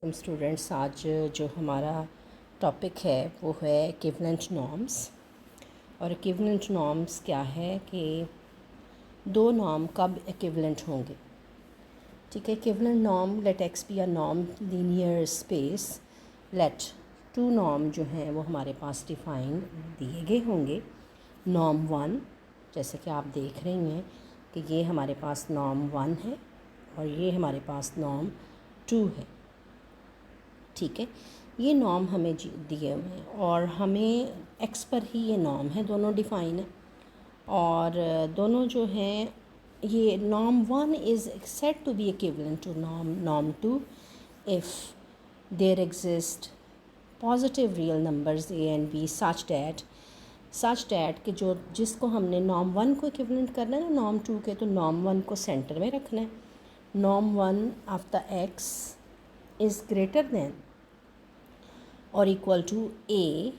Students, आज जो हमारा टॉपिक है वो है इक्विवेलेंट नॉर्म्स। और इक्विवेलेंट नॉर्म्स क्या है कि दो नॉर्म कब इक्विवेलेंट होंगे। ठीक है, equivalent norm let X be a norm linear space, let two norm जो हैं वो हमारे पास डिफाइन दिए गए होंगे। नॉर्म वन, जैसे कि आप देख रही हैं कि ये हमारे पास नॉर्म वन है और ये हमारे पास नॉर्म टू है। ठीक है, ये नॉर्म हमें दिए हुए हैं और हमें एक्स पर ही ये नॉर्म है, दोनों डिफ़ाइन है। और दोनों जो हैं, ये norm one is said to be equivalent to norm two if there exist positive real numbers A and B such that कि जो जिसको हमने नॉर्म वन को इक्विवेलेंट करना है ना नॉर्म टू के, तो नॉर्म वन को सेंटर में रखना है। Norm one of the X is greater than और equal to A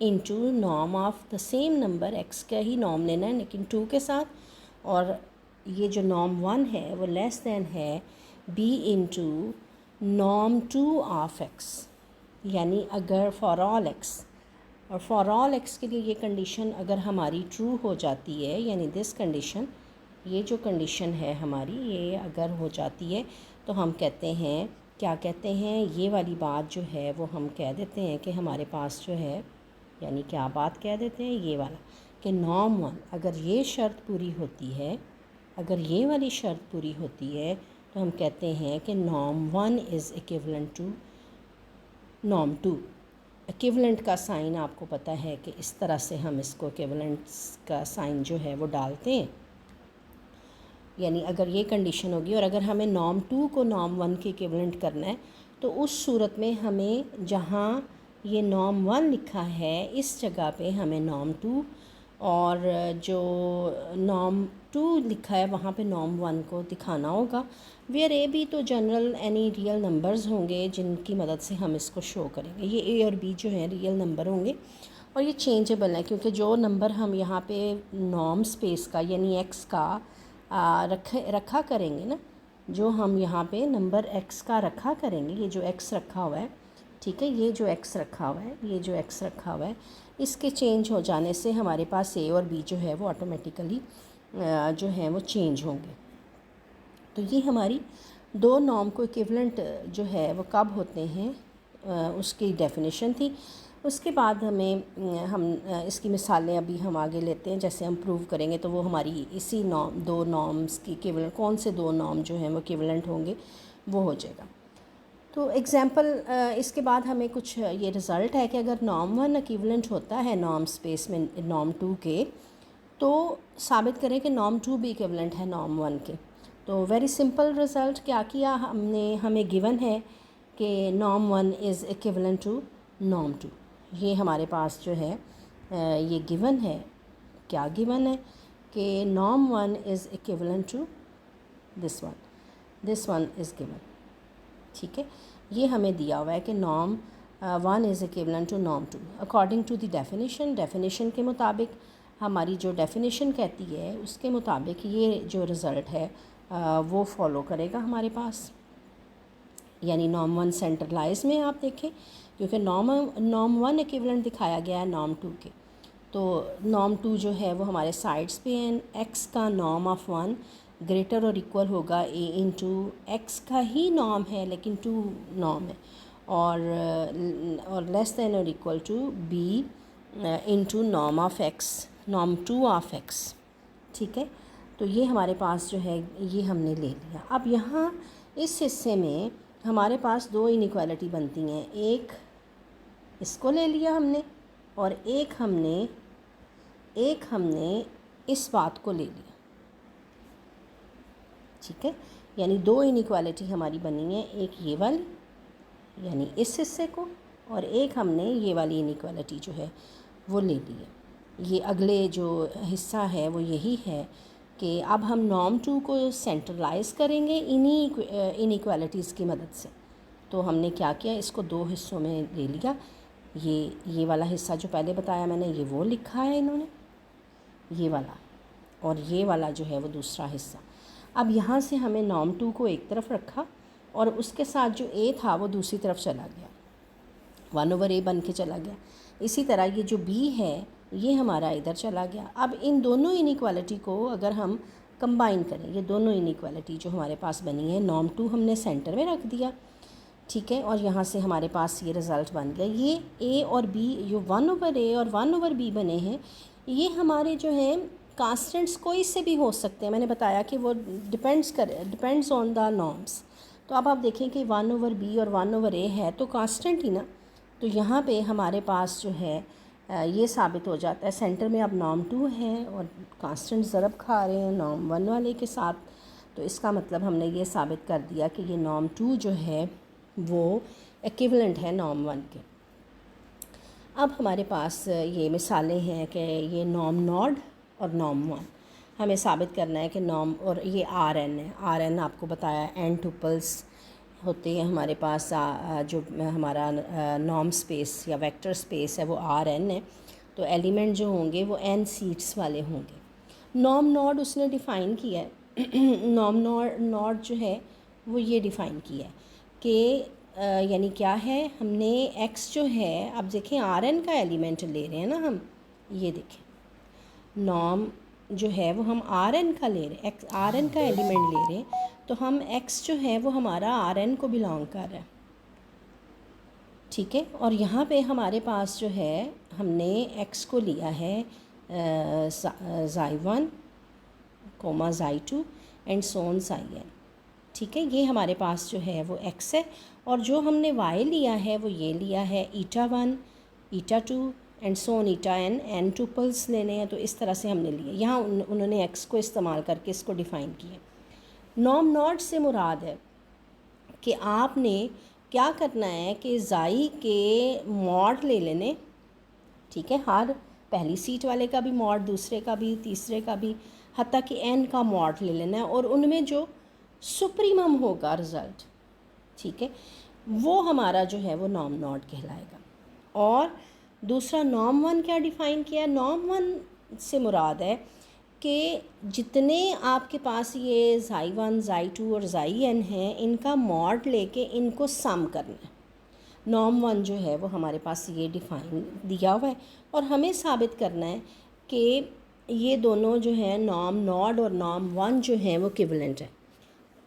into norm of the same number X का ही नॉर्म लेना है लेकिन टू के साथ। और ये जो नॉर्म वन है वो लेस दैन है B into norm two of X, यानी अगर फॉर ऑल एक्स, और फॉर ऑल एक्स के लिए ये कंडीशन अगर हमारी ट्रू हो जाती है, यानी दिस कंडीशन, ये जो कंडीशन है हमारी, ये अगर हो जाती है तो हम कहते हैं, क्या कहते हैं, ये वाली बात जो है वो हम कह देते हैं कि हमारे पास जो है, यानी क्या बात कह देते हैं, ये वाला कि नॉर्म वन, अगर ये शर्त पूरी होती है, अगर ये वाली शर्त पूरी होती है तो हम कहते हैं कि norm one is equivalent to norm two. Equivalent का साइन आपको पता है कि इस तरह से हम इसको इक्विवेलेंट्स का साइन जो है वो डालते हैं, यानी अगर ये कंडीशन होगी और अगर हमें नॉर्म टू को नॉर्म वन के इक्विवेलेंट करना है तो उस सूरत में हमें जहाँ ये नॉर्म वन लिखा है इस जगह पे हमें नॉर्म टू, और जो नॉर्म टू लिखा है वहाँ पे नॉर्म वन को दिखाना होगा। वेयर ए बी तो जनरल एनी रियल नंबर्स होंगे जिनकी मदद से हम इसको शो करेंगे। ये ए और बी जो हैं रियल नंबर होंगे और ये चेंजेबल है, क्योंकि जो नंबर हम यहाँ पे नॉर्म स्पेस का यानी एक्स का रखा करेंगे ना, जो हम यहाँ पे नंबर एक्स का रखा करेंगे, ये जो एक्स रखा हुआ है, ठीक है, ये जो एक्स रखा हुआ है, ये जो एक्स रखा हुआ है, इसके चेंज हो जाने से हमारे पास ए और बी जो है वो ऑटोमेटिकली जो है वो चेंज होंगे। तो ये हमारी दो नॉर्म को इक्विवेलेंट जो है वो कब होते हैं, उसकी डेफिनेशन थी। उसके बाद हम इसकी मिसालें अभी हम आगे लेते हैं, जैसे हम प्रूव करेंगे तो वो हमारी इसी नॉर्म, दो नॉर्म्स की इक्विवेलेंट, कौन से दो नॉर्म जो हैं वो इक्विवेलेंट होंगे वो हो जाएगा। तो एग्ज़ाम्पल इसके बाद हमें कुछ ये रिज़ल्ट है कि अगर नॉर्म वन इक्विवेलेंट होता है नॉर्म स्पेस में नॉर्म टू के, तो साबित करें कि नॉर्म टू भी इक्विवेलेंट है नॉर्म वन के। तो वेरी सिंपल रिज़ल्ट क्या किया हमने, हमें गिवन है कि norm one is equivalent to norm two. ये हमारे पास जो है ये गिवन है, क्या गिवन है कि norm one is equivalent to this one is given. ठीक है, ये हमें दिया हुआ है कि norm one is equivalent to norm two according to the definition के मुताबिक। हमारी जो डेफिनेशन कहती है उसके मुताबिक ये जो रिज़ल्ट है वो फॉलो करेगा हमारे पास, यानी नॉर्म वन सेंट्रलाइज में आप देखें, क्योंकि नॉर्म वन इक्विवेलेंट दिखाया गया है नॉर्म टू के। तो नॉर्म टू जो है वो हमारे साइड्स पे हैं, एक्स का नॉर्म ऑफ वन ग्रेटर और इक्वल होगा ए इंटू एक्स का ही नॉर्म है लेकिन टू नॉर्म है, और लेस दैन और equal to b into norm of x, norm two of x. ठीक है, तो ये हमारे पास जो है ये हमने ले लिया। अब यहाँ इस हिस्से में हमारे पास दो इनइक्वालिटी बनती हैं, एक इसको ले लिया हमने और एक हमने इस बात को ले लिया। ठीक है, यानी दो इनइक्वालिटी हमारी बनी है, एक ये वाली यानी इस हिस्से को, और एक हमने ये वाली इनइक्वालिटी जो है वो ले ली है। ये अगले जो हिस्सा है वो यही है कि अब हम नॉर्म टू को सेंट्रलाइज करेंगे इन्हीं इनइक्वालिटीज़ की मदद से। तो हमने क्या किया, इसको दो हिस्सों में ले लिया। ये वाला हिस्सा जो पहले बताया मैंने, ये वो लिखा है इन्होंने, ये वाला, और ये वाला जो है वो दूसरा हिस्सा। अब यहाँ से हमें नॉर्म टू को एक तरफ रखा और उसके साथ जो a था वो दूसरी तरफ चला गया, 1/a बन के चला गया। इसी तरह ये जो b है ये हमारा इधर चला गया। अब इन दोनों इनइक्वालिटी को अगर हम कंबाइन करें, ये दोनों इनइक्वालिटी जो हमारे पास बनी है, नॉर्म 2 हमने सेंटर में रख दिया, ठीक है, और यहाँ से हमारे पास ये रिज़ल्ट बन गया। ये a और b जो 1/a और 1/b बने हैं, ये हमारे जो हैं कांस्टेंट्स कोई से भी हो सकते हैं। मैंने बताया कि वो डिपेंड्स ऑन द नॉर्म्स। तो अब आप देखें कि 1/b और 1/a है तो कांस्टेंट ही ना, तो यहाँ पे हमारे पास जो है ये साबित हो जाता है। सेंटर में अब नॉर्म 2 है और कांस्टेंट ज़रब खा रहे हैं नॉर्म 1 वाले के साथ, तो इसका मतलब हमने ये साबित कर दिया कि ये नॉर्म 2 जो है वो इक्विवेलेंट है नॉर्म 1 के। अब हमारे पास ये मिसालें हैं कि ये नॉर्म नॉड और नॉर्म 1 हमें साबित करना है कि नॉर्म, और ये आर एन है। आर एन आपको बताया एन टुपल्स होते हैं हमारे पास, जो हमारा नॉर्म स्पेस या वेक्टर स्पेस है वो आर एन है, तो एलिमेंट जो होंगे वो एन सीट्स वाले होंगे। नॉर्म नॉड उसने डिफ़ाइन किया है नॉर्म नॉड जो है वो ये डिफ़ाइन किया है कि यानी क्या है, हमने x जो है, अब देखें आर एन का एलिमेंट ले रहे हैं ना हम, ये देखें नॉर्म जो है वो हम आर एन का ले रहे हैं, एक्स आर एन का एलिमेंट ले रहे हैं, तो हम x जो है वो हमारा आर एन को बिलोंग कर रहा है, ठीक है। और यहाँ पे हमारे पास जो है हमने x को लिया है xi1 xi2 and Son xn, ठीक है। ये हमारे पास जो है वो x है, और जो हमने y लिया है वो ये लिया है eta1 eta2 and so on eta n tuples लेने हैं, तो इस तरह से हमने लिए। यहाँ उन्होंने x को इस्तेमाल करके इसको डिफ़ाइन किया। नॉर्म नॉड से मुराद है कि आपने क्या करना है कि ज़ाई के मॉड ले लेने, ठीक है, हर पहली सीट वाले का भी मॉड, दूसरे का भी, तीसरे का भी, हत्ता कि n का मॉड ले लेना है, और उनमें जो सुप्रीमम होगा रिज़ल्ट, ठीक है, वो हमारा जो है वो नॉर्म नॉड कहलाएगा। और दूसरा नॉर्म 1 क्या डिफ़ाइन किया है, नॉर्म 1 से मुराद है कि जितने आपके पास ये xi1 xi2 और xn हैं, इनका मॉड लेके इनको सम करना है। नॉर्म 1 जो है वो हमारे पास ये डिफ़ाइन दिया हुआ है, और हमें साबित करना है कि ये दोनों जो हैं नॉर्म नॉड और नॉर्म 1 जो हैं वो इक्विवेलेंट है।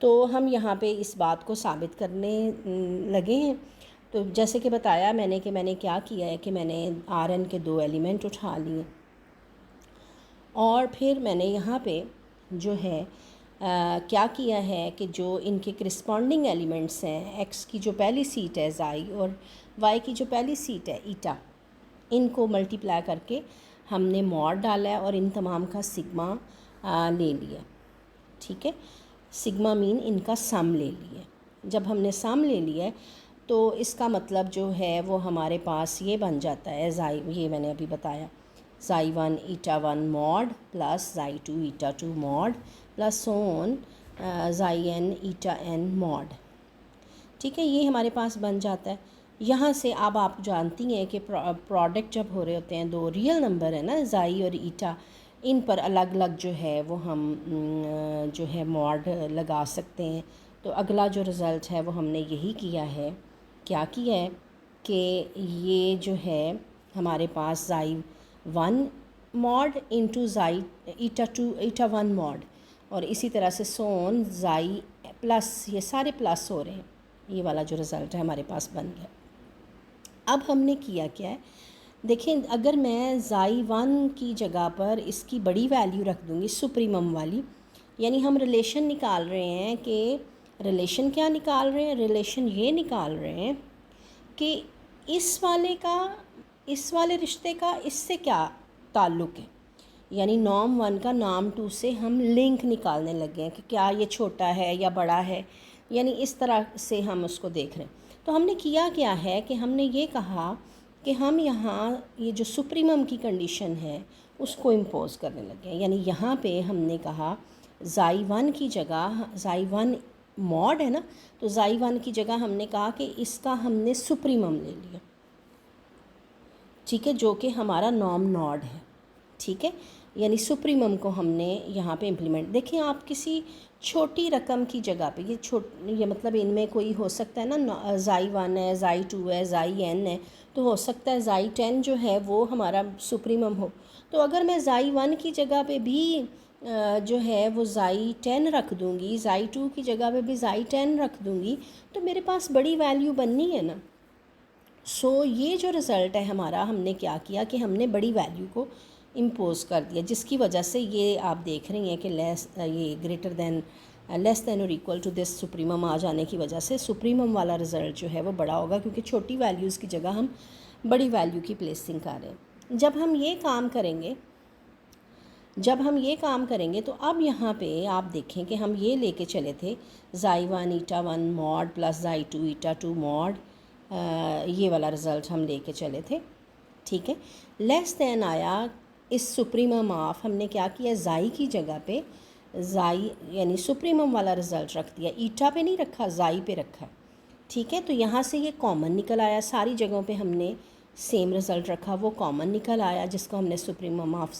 तो हम यहाँ पे इस बात को साबित करने लगे हैं। तो जैसे कि बताया मैंने कि मैंने क्या किया है कि मैंने आर एन के 2 एलिमेंट उठा लिए, और फिर मैंने यहाँ पे जो है क्या किया है कि जो इनके करस्पॉन्डिंग एलिमेंट्स हैं, x की जो पहली सीट है ज़ाई और y की जो पहली सीट है ईटा, इनको मल्टीप्लाई करके हमने मॉड डाला है और इन तमाम का सिग्मा ले लिया, ठीक है। सिग्मा मीन इनका सम ले लिया। जब हमने सम ले लिया तो इसका मतलब जो है वो हमारे पास ये बन जाता है ज़ाई, ये मैंने अभी बताया, xi1 eta1 mod plus xi2 eta2 mod plus सोन xn eta n मॉड, ठीक है, ये हमारे पास बन जाता है। यहाँ से अब आप जानती हैं कि प्रोडक्ट जब हो रहे होते हैं, दो रियल नंबर है ना xi और eta, इन पर अलग अलग जो है वो हम जो है मॉड लगा सकते हैं। तो अगला जो रिज़ल्ट है वो हमने यही किया है, क्या किया है कि ये जो है हमारे पास xi1 mod into xi eta2 eta1 mod, और इसी तरह से सोन xi प्लस, ये सारे प्लस हो रहे हैं, ये वाला जो रिज़ल्ट है हमारे पास बन गया। अब हमने किया क्या है, देखें, अगर मैं xi1 की जगह पर इसकी बड़ी वैल्यू रख दूँगी सुप्रीमम वाली, यानी हम रिलेशन निकाल रहे हैं कि रिलेशन क्या निकाल रहे हैं, रिलेशन ये निकाल रहे हैं कि इस वाले का, इस वाले रिश्ते का इससे क्या ताल्लुक़ है, यानी नॉर्म 1 का नॉर्म 2 से हम लिंक निकालने लगे हैं कि क्या ये छोटा है या बड़ा है, यानी इस तरह से हम उसको देख रहे हैं। तो हमने किया क्या है कि हमने ये कहा कि हम यहाँ ये जो सुप्रीमम की कंडीशन है उसको इम्पोज़ करने लगे हैं, यानी यहाँ पे हमने कहा xi1 की जगह, xi1 मॉड है ना, तो xi1 की जगह हमने कहा कि इसका हमने सुप्रीमम ले लिया, ठीक है, जो कि हमारा नॉर्म नॉड है, ठीक है। यानी सुप्रीमम को हमने यहाँ पे इम्प्लीमेंट। देखिए आप किसी छोटी रकम की जगह पे ये मतलब इनमें कोई हो सकता है ना, ज़ाई 1 है, ज़ाई 2 है, ज़ाई n है, तो हो सकता है ज़ाई 10 जो है वो हमारा सुप्रीमम हो। तो अगर मैं ज़ाई 1 की जगह पे भी जो है वो ज़ाई 10 रख दूँगी, ज़ाई 2 की जगह पे भी ज़ाई 10 रख दूँगी, तो मेरे पास बड़ी वैल्यू बननी है ना। सो ये जो रिज़ल्ट है हमारा, हमने क्या किया कि हमने बड़ी वैल्यू को इम्पोज़ कर दिया, जिसकी वजह से ये आप देख रही हैं कि ये ग्रेटर दैन लेस दैन और इक्वल टू दिस सुप्रीमम आ जाने की वजह से सुप्रीमम वाला रिज़ल्ट जो है वो बड़ा होगा, क्योंकि छोटी वैल्यूज़ की जगह हम बड़ी वैल्यू की प्लेसिंग कर रहे हैं। जब हम ये काम करेंगे तो अब यहाँ पे आप देखें कि हम ये लेके चले थे ज़ाई 1 ईटा 1 मॉड प्लस ज़ाई 2 ईटा 2 मॉड, ये वाला रिज़ल्ट हम लेके चले थे, ठीक है। लेस दैन आया इस सुप्रीमम ऑफ, हमने क्या किया, ज़ाई की जगह पे ज़ाई यानी सुप्रीमम वाला रिज़ल्ट रख दिया, ईटा पे नहीं रखा, ज़ाई पे रखा, ठीक है। तो यहाँ से ये कॉमन निकल आया, सारी जगहों पे हमने सेम रिज़ल्ट रखा, वो कॉमन निकल आया जिसको हमने सुप्रीमम ऑफ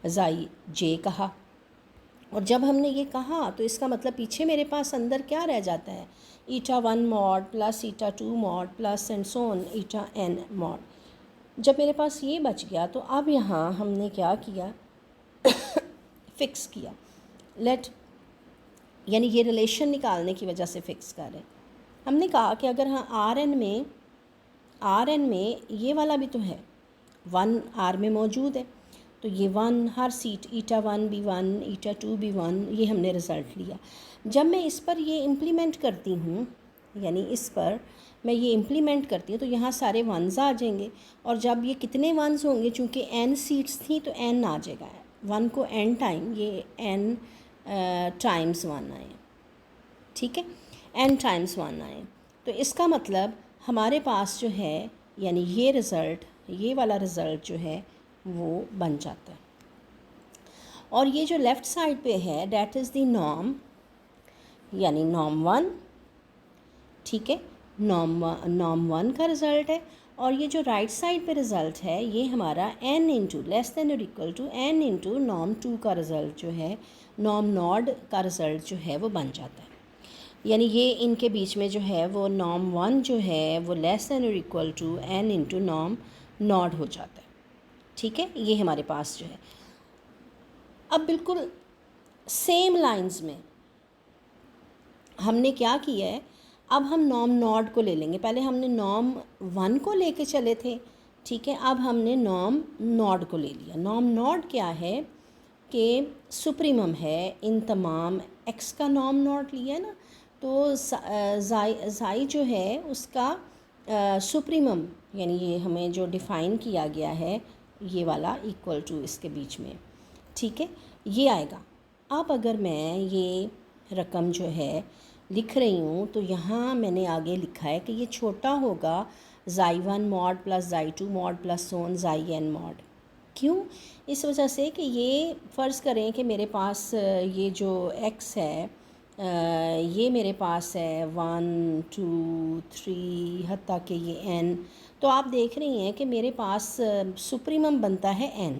ज़ाई जे कहा। और जब हमने ये कहा तो इसका मतलब पीछे मेरे पास अंदर क्या रह जाता है, ईटा 1 mod plus eta 2 mod plus and so on eta n mod. जब मेरे पास ये बच गया तो अब यहाँ हमने क्या किया, फ़िक्स किया, लेट यानी ये रिलेशन निकालने की वजह से फ़िक्स कर रहे हैं। हमने कहा कि अगर हाँ आर एन में ये वाला भी तो है, 1 आर में मौजूद है, तो ये 1 हर सीट ईटा 1 भी 1 ईटा 2 भी 1, ये हमने रिज़ल्ट लिया। जब मैं इस पर ये इम्प्लीमेंट करती हूँ, यानी इस पर मैं ये इम्प्लीमेंट करती हूँ, तो यहाँ सारे 1s आ जाएंगे। और जब ये कितने 1s होंगे, चूँकि n सीट्स थी तो n आ जाएगा, 1 को n टाइम, ये n टाइम्स 1 आए, ठीक है, n टाइम्स 1 आए। तो इसका मतलब हमारे पास जो है, यानी ये रिज़ल्ट, ये वाला रिज़ल्ट जो है वो बन जाता है। और ये जो लेफ़्ट साइड पे है डैट इज़ द नॉर्म, यानी नॉर्म 1, ठीक है, नॉर्म 1 का रिज़ल्ट है। और ये जो राइट साइड पे रिज़ल्ट है ये हमारा n इंटू लेस दैन और equal to n into norm 2 का रिज़ल्ट जो है, नॉर्म नॉड का रिज़ल्ट जो है वो बन जाता है। यानी ये इनके बीच में जो है वो नॉर्म 1 जो है वो लेस दैन और equal to n into norm nought हो जाता है, ठीक है। ये हमारे पास जो है, अब बिल्कुल सेम लाइंस में हमने क्या किया है, अब हम नॉर्म नॉड को ले लेंगे। पहले हमने नॉर्म 1 को लेके चले थे, ठीक है, अब हमने नॉर्म नॉड को ले लिया। नॉर्म नॉड क्या है कि सुप्रीमम है इन तमाम x का नॉर्म नॉड लिया है ना, तो ज़ाई जो है उसका सुप्रीमम, यानी ये हमें जो डिफ़ाइन किया गया है ये वाला इक्वल टू इसके बीच में, ठीक है, ये आएगा। अब अगर मैं ये रकम जो है लिख रही हूँ तो यहाँ मैंने आगे लिखा है कि ये छोटा होगा xi 1 mod plus xi 2 mod plus so on xi n mod. क्यों? इस वजह से कि ये फ़र्ज़ करें कि मेरे पास ये जो x है, ये मेरे पास है 1 2 3 हत्ता कि ये n, तो आप देख रही हैं कि मेरे पास सुप्रीमम बनता है n,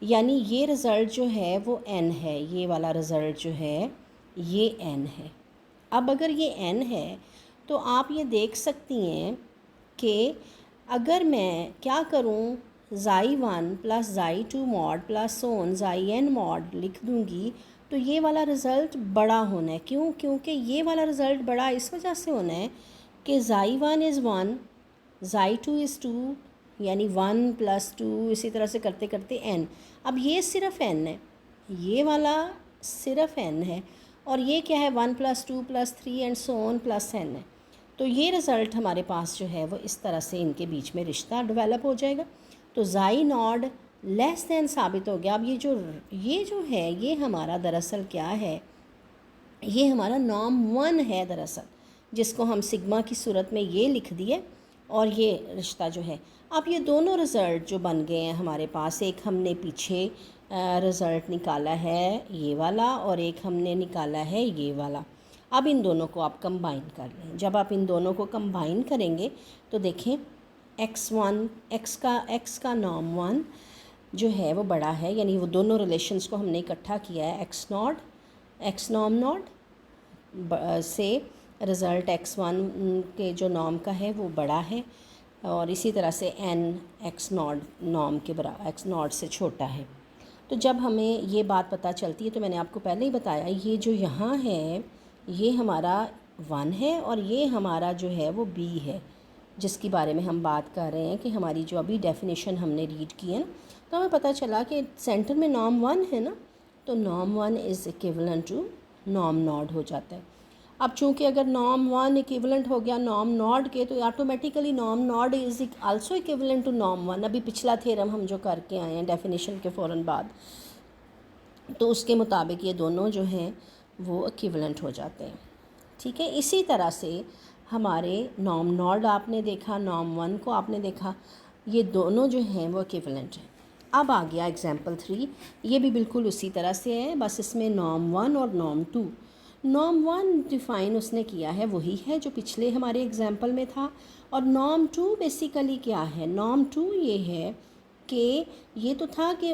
यानी ये रिज़ल्ट जो है वो n है, ये वाला रिज़ल्ट जो है ये n है। अब अगर ये n है तो आप ये देख सकती हैं कि अगर मैं क्या करूं, xi 1 plus xi 2 mod plus so on xi n mod लिख दूंगी तो ये वाला रिज़ल्ट बड़ा होना है। क्यों? क्योंकि ये वाला रिज़ल्ट बड़ा इस वजह से होना है कि ज़ाई 1 इज़ 1, ज़ाई 2 इज़ 2, यानी 1 प्लस 2, इसी तरह से करते करते n। अब ये सिर्फ n है, ये वाला सिर्फ n है, और ये क्या है 1 plus 2 plus 3 and so on plus n है। तो ये रिज़ल्ट हमारे पास जो है वो इस तरह से इनके बीच में रिश्ता डेवलप हो जाएगा। तो ज़ाई नॉड लेस दैन साबित हो गया। अब ये जो है ये हमारा दरअसल क्या है, ये हमारा नॉर्म 1 है दरअसल, जिसको हम सिग्मा की सूरत में ये लिख दिए, और ये रिश्ता जो है, अब ये दोनों रिज़ल्ट जो बन गए हैं हमारे पास, एक हमने पीछे रिज़ल्ट निकाला है ये वाला और एक हमने निकाला है ये वाला। अब इन दोनों को आप कंबाइन कर लें। जब आप इन दोनों को कंबाइन करेंगे तो देखें x का नॉर्म 1 जो है वो बड़ा है, यानी वो दोनों रिलेशंस को हमने इकट्ठा किया है, एक्स नॉम नॉड से रिज़ल्ट x1 के जो नॉम का है वो बड़ा है, और इसी तरह से n x नॉड नॉम के बराबर x नॉड से छोटा है। तो जब हमें ये बात पता चलती है, तो मैंने आपको पहले ही बताया, ये जो यहाँ है ये हमारा 1 है और ये हमारा जो है वो b है, जिसके बारे में हम बात कर रहे हैं कि हमारी जो अभी डेफिनेशन हमने रीड की है ना, तो हमें पता चला कि सेंटर में नॉम 1 है ना, तो नॉम 1 इज़ इक्विवेलेंट टू नॉम नॉड हो जाता है। अब चूँकि अगर नॉम 1 इक्विवेलेंट हो गया नॉम नॉड के, तो automatically Nom Nord is also equivalent to नॉम 1। अभी पिछला थ्योरम हम जो करके आए हैं डेफिनेशन के फ़ौरन बाद, तो उसके मुताबिक ये दोनों जो हैं वो इक्विवेलेंट हो जाते हैं। ठीक है, इसी तरह से हमारे नॉम नॉड आपने देखा, नॉम 1 को आपने देखा, ये दोनों जो हैं वो इक्विवेलेंट हैं। अब आ गया एग्जाम्पल 3, ये भी बिल्कुल उसी तरह से है, बस इसमें नॉम 1 और नॉम 2। नॉम 1 डिफ़ाइन उसने किया है वही है जो पिछले हमारे एग्जाम्पल में था, और नॉम 2 बेसिकली क्या है, नॉम 2 ये है कि ये तो था कि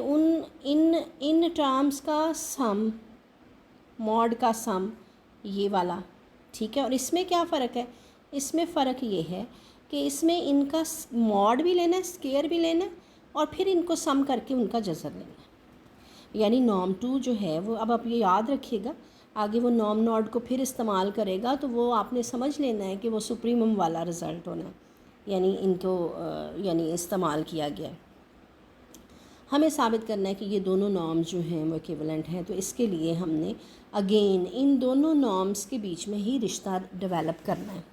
इन टर्म्स का सम, मॉड का सम, ये वाला, ठीक है। और इसमें क्या फ़र्क है, इसमें फ़र्क ये है कि इसमें इनका मॉड भी लेना है, स्केयर भी लेना है, और फिर इनको सम करके उनका जज़र लेना है। यानी नॉम 2 जो है वो, अब आप ये याद रखिएगा, आगे वो नॉम नॉड को फिर इस्तेमाल करेगा तो वो आपने समझ लेना है कि वो सुप्रीमम वाला रिज़ल्ट होना है, यानी इनको यानी इस्तेमाल किया गया है। हमें साबित करना है कि ये दोनों नॉर्म्स जो हैं वो इक्विवेलेंट हैं, तो इसके लिए हमने अगेन इन दोनों नॉर्म्स के बीच में ही रिश्ता डेवलप करना है।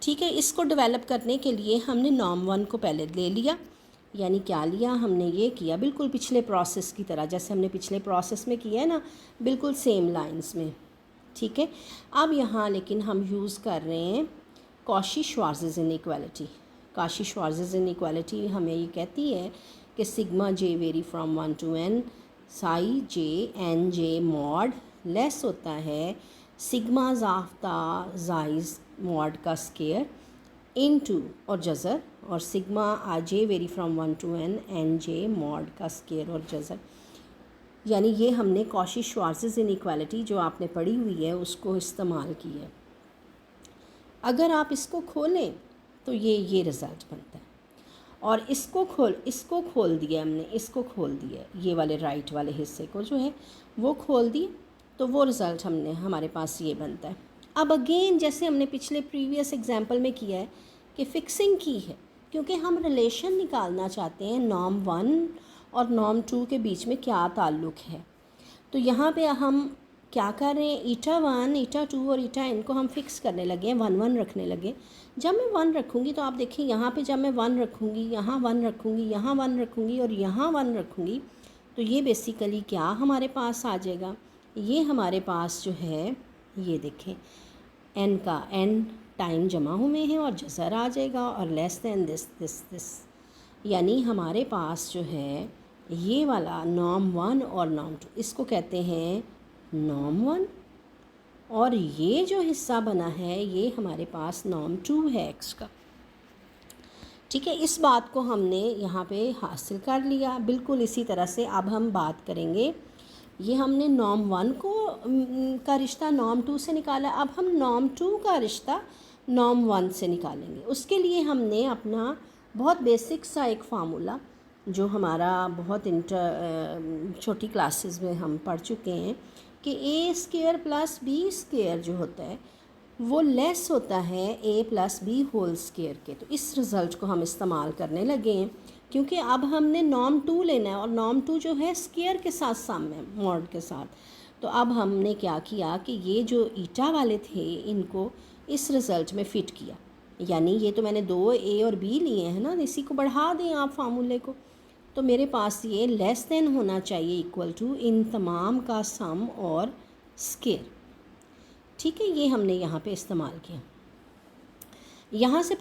ठीक है, इसको डेवलप करने के लिए हमने नॉर्म 1 को पहले ले लिया, यानी क्या लिया हमने, ये किया बिल्कुल पिछले प्रोसेस की तरह, जैसे हमने पिछले प्रोसेस में किया है ना, बिल्कुल सेम लाइंस में। ठीक है, अब यहाँ लेकिन हम यूज़ कर रहे हैं कॉशी-श्वार्ज़ इनइक्वालिटी। कॉशी-श्वार्ज़ इनइक्वालिटी हमें ये कहती है कि sigma J vary from 1 to n, psi j n j mod less होता है सिग्मा ज़ाफ्ता जाइज़ मॉड का स्केयर इनटू और जज़र, और sigma J vary from 1 to n n j mod का स्केयर और जज़र। यानी ये हमने कॉशी-श्वार्ज़ इनइक्वालिटी जो आपने पढ़ी हुई है उसको इस्तेमाल की है। अगर आप इसको खोलें तो ये रिज़ल्ट बनता है, और इसको खोल दिया हमने, इसको खोल दिया, ये वाले राइट वाले हिस्से को जो है वो खोल दिए, तो वो रिज़ल्ट हमारे पास ये बनता है। अब अगेन जैसे हमने पिछले प्रीवियस एग्जांपल में किया है कि फ़िक्सिंग की है, क्योंकि हम रिलेशन निकालना चाहते हैं नॉर्म 1 और नॉर्म 2 के बीच में क्या ताल्लुक़ है। तो यहाँ पे हम क्या कर रहे हैं, ईटा 1, ईटा 2 और ईटा n को हम फिक्स करने लगे हैं, 1 1 रखने लगे। जब मैं 1 रखूँगी तो आप देखिए यहाँ पे, जब मैं 1 रखूँगी, यहाँ 1 रखूँगी, यहाँ 1 रखूँगी और यहाँ 1 रखूँगी, तो ये बेसिकली क्या हमारे पास आ जाएगा, ये हमारे पास जो है ये देखें n का n टाइम जमा हुए हैं और जज़र आ जाएगा, और लेस दैन दिस, यानी हमारे पास जो है ये वाला नॉर्म 1 और नॉर्म 2, इसको कहते हैं नॉर्म 1, और ये जो हिस्सा बना है ये हमारे पास नॉर्म 2 है x का। ठीक है, इस बात को हमने यहाँ पे हासिल कर लिया। बिल्कुल इसी तरह से अब हम बात करेंगे, ये हमने नॉर्म 1 का रिश्ता नॉर्म 2 से निकाला, अब हम नॉर्म 2 का रिश्ता नॉर्म 1 से निकालेंगे। उसके लिए हमने अपना बहुत बेसिक सा एक फार्मूला जो हमारा बहुत छोटी क्लासेस में हम पढ़ चुके हैं कि ए स्क्वायर प्लस बी स्क्वायर जो होता है वो लेस होता है ए प्लस बी होल स्क्वायर के। तो इस रिज़ल्ट को हम इस्तेमाल करने लगे हैं, क्योंकि अब हमने नॉर्म 2 लेना है, और नॉर्म 2 जो है स्क्वायर के साथ सम है, मॉड के साथ। तो अब हमने क्या किया कि ये जो ईटा वाले थे इनको इस रिज़ल्ट में फ़िट किया, यानी ये तो मैंने 2 ए और बी लिए हैं ना, इसी को बढ़ा दें आप फार्मूले को, तो मेरे पास ये लेस देन होना चाहिए इक्वल टू इन तमाम का सम और स्क्वायर। ठीक है, ये हमने यहाँ पे इस्तेमाल किया। यहाँ से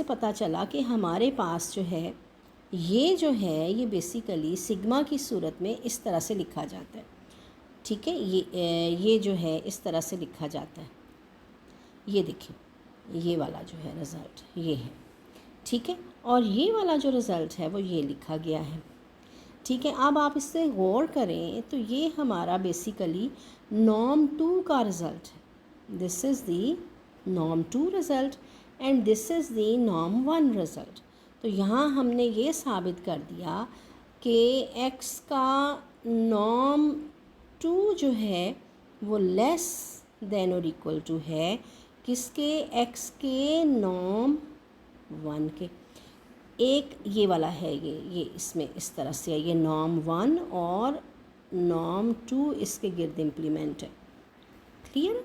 पता चला कि हमारे पास जो है ये बेसिकली सिग्मा की सूरत में इस तरह से लिखा जाता है। ठीक है, ये जो है इस तरह से लिखा जाता है, ये देखिए ये वाला जो है रिज़ल्ट ये है। ठीक है, और ये वाला जो रिज़ल्ट है वो ये लिखा गया है। ठीक है। अब आप इससे गौर करें तो ये हमारा बेसिकली नॉर्म 2 का रिज़ल्ट है। This is the norm 2 result and this is the norm 1 result. तो यहाँ हमने ये साबित कर दिया कि x का नॉर्म 2 जो है वो लेस देन और इक्वल टू है किसके, x के नॉर्म 1 के। एक ये वाला है, ये इसमें इस तरह से है, ये नॉर्म 1 और नॉर्म 2 इसके गिर्द इम्प्लीमेंट है। क्लियर?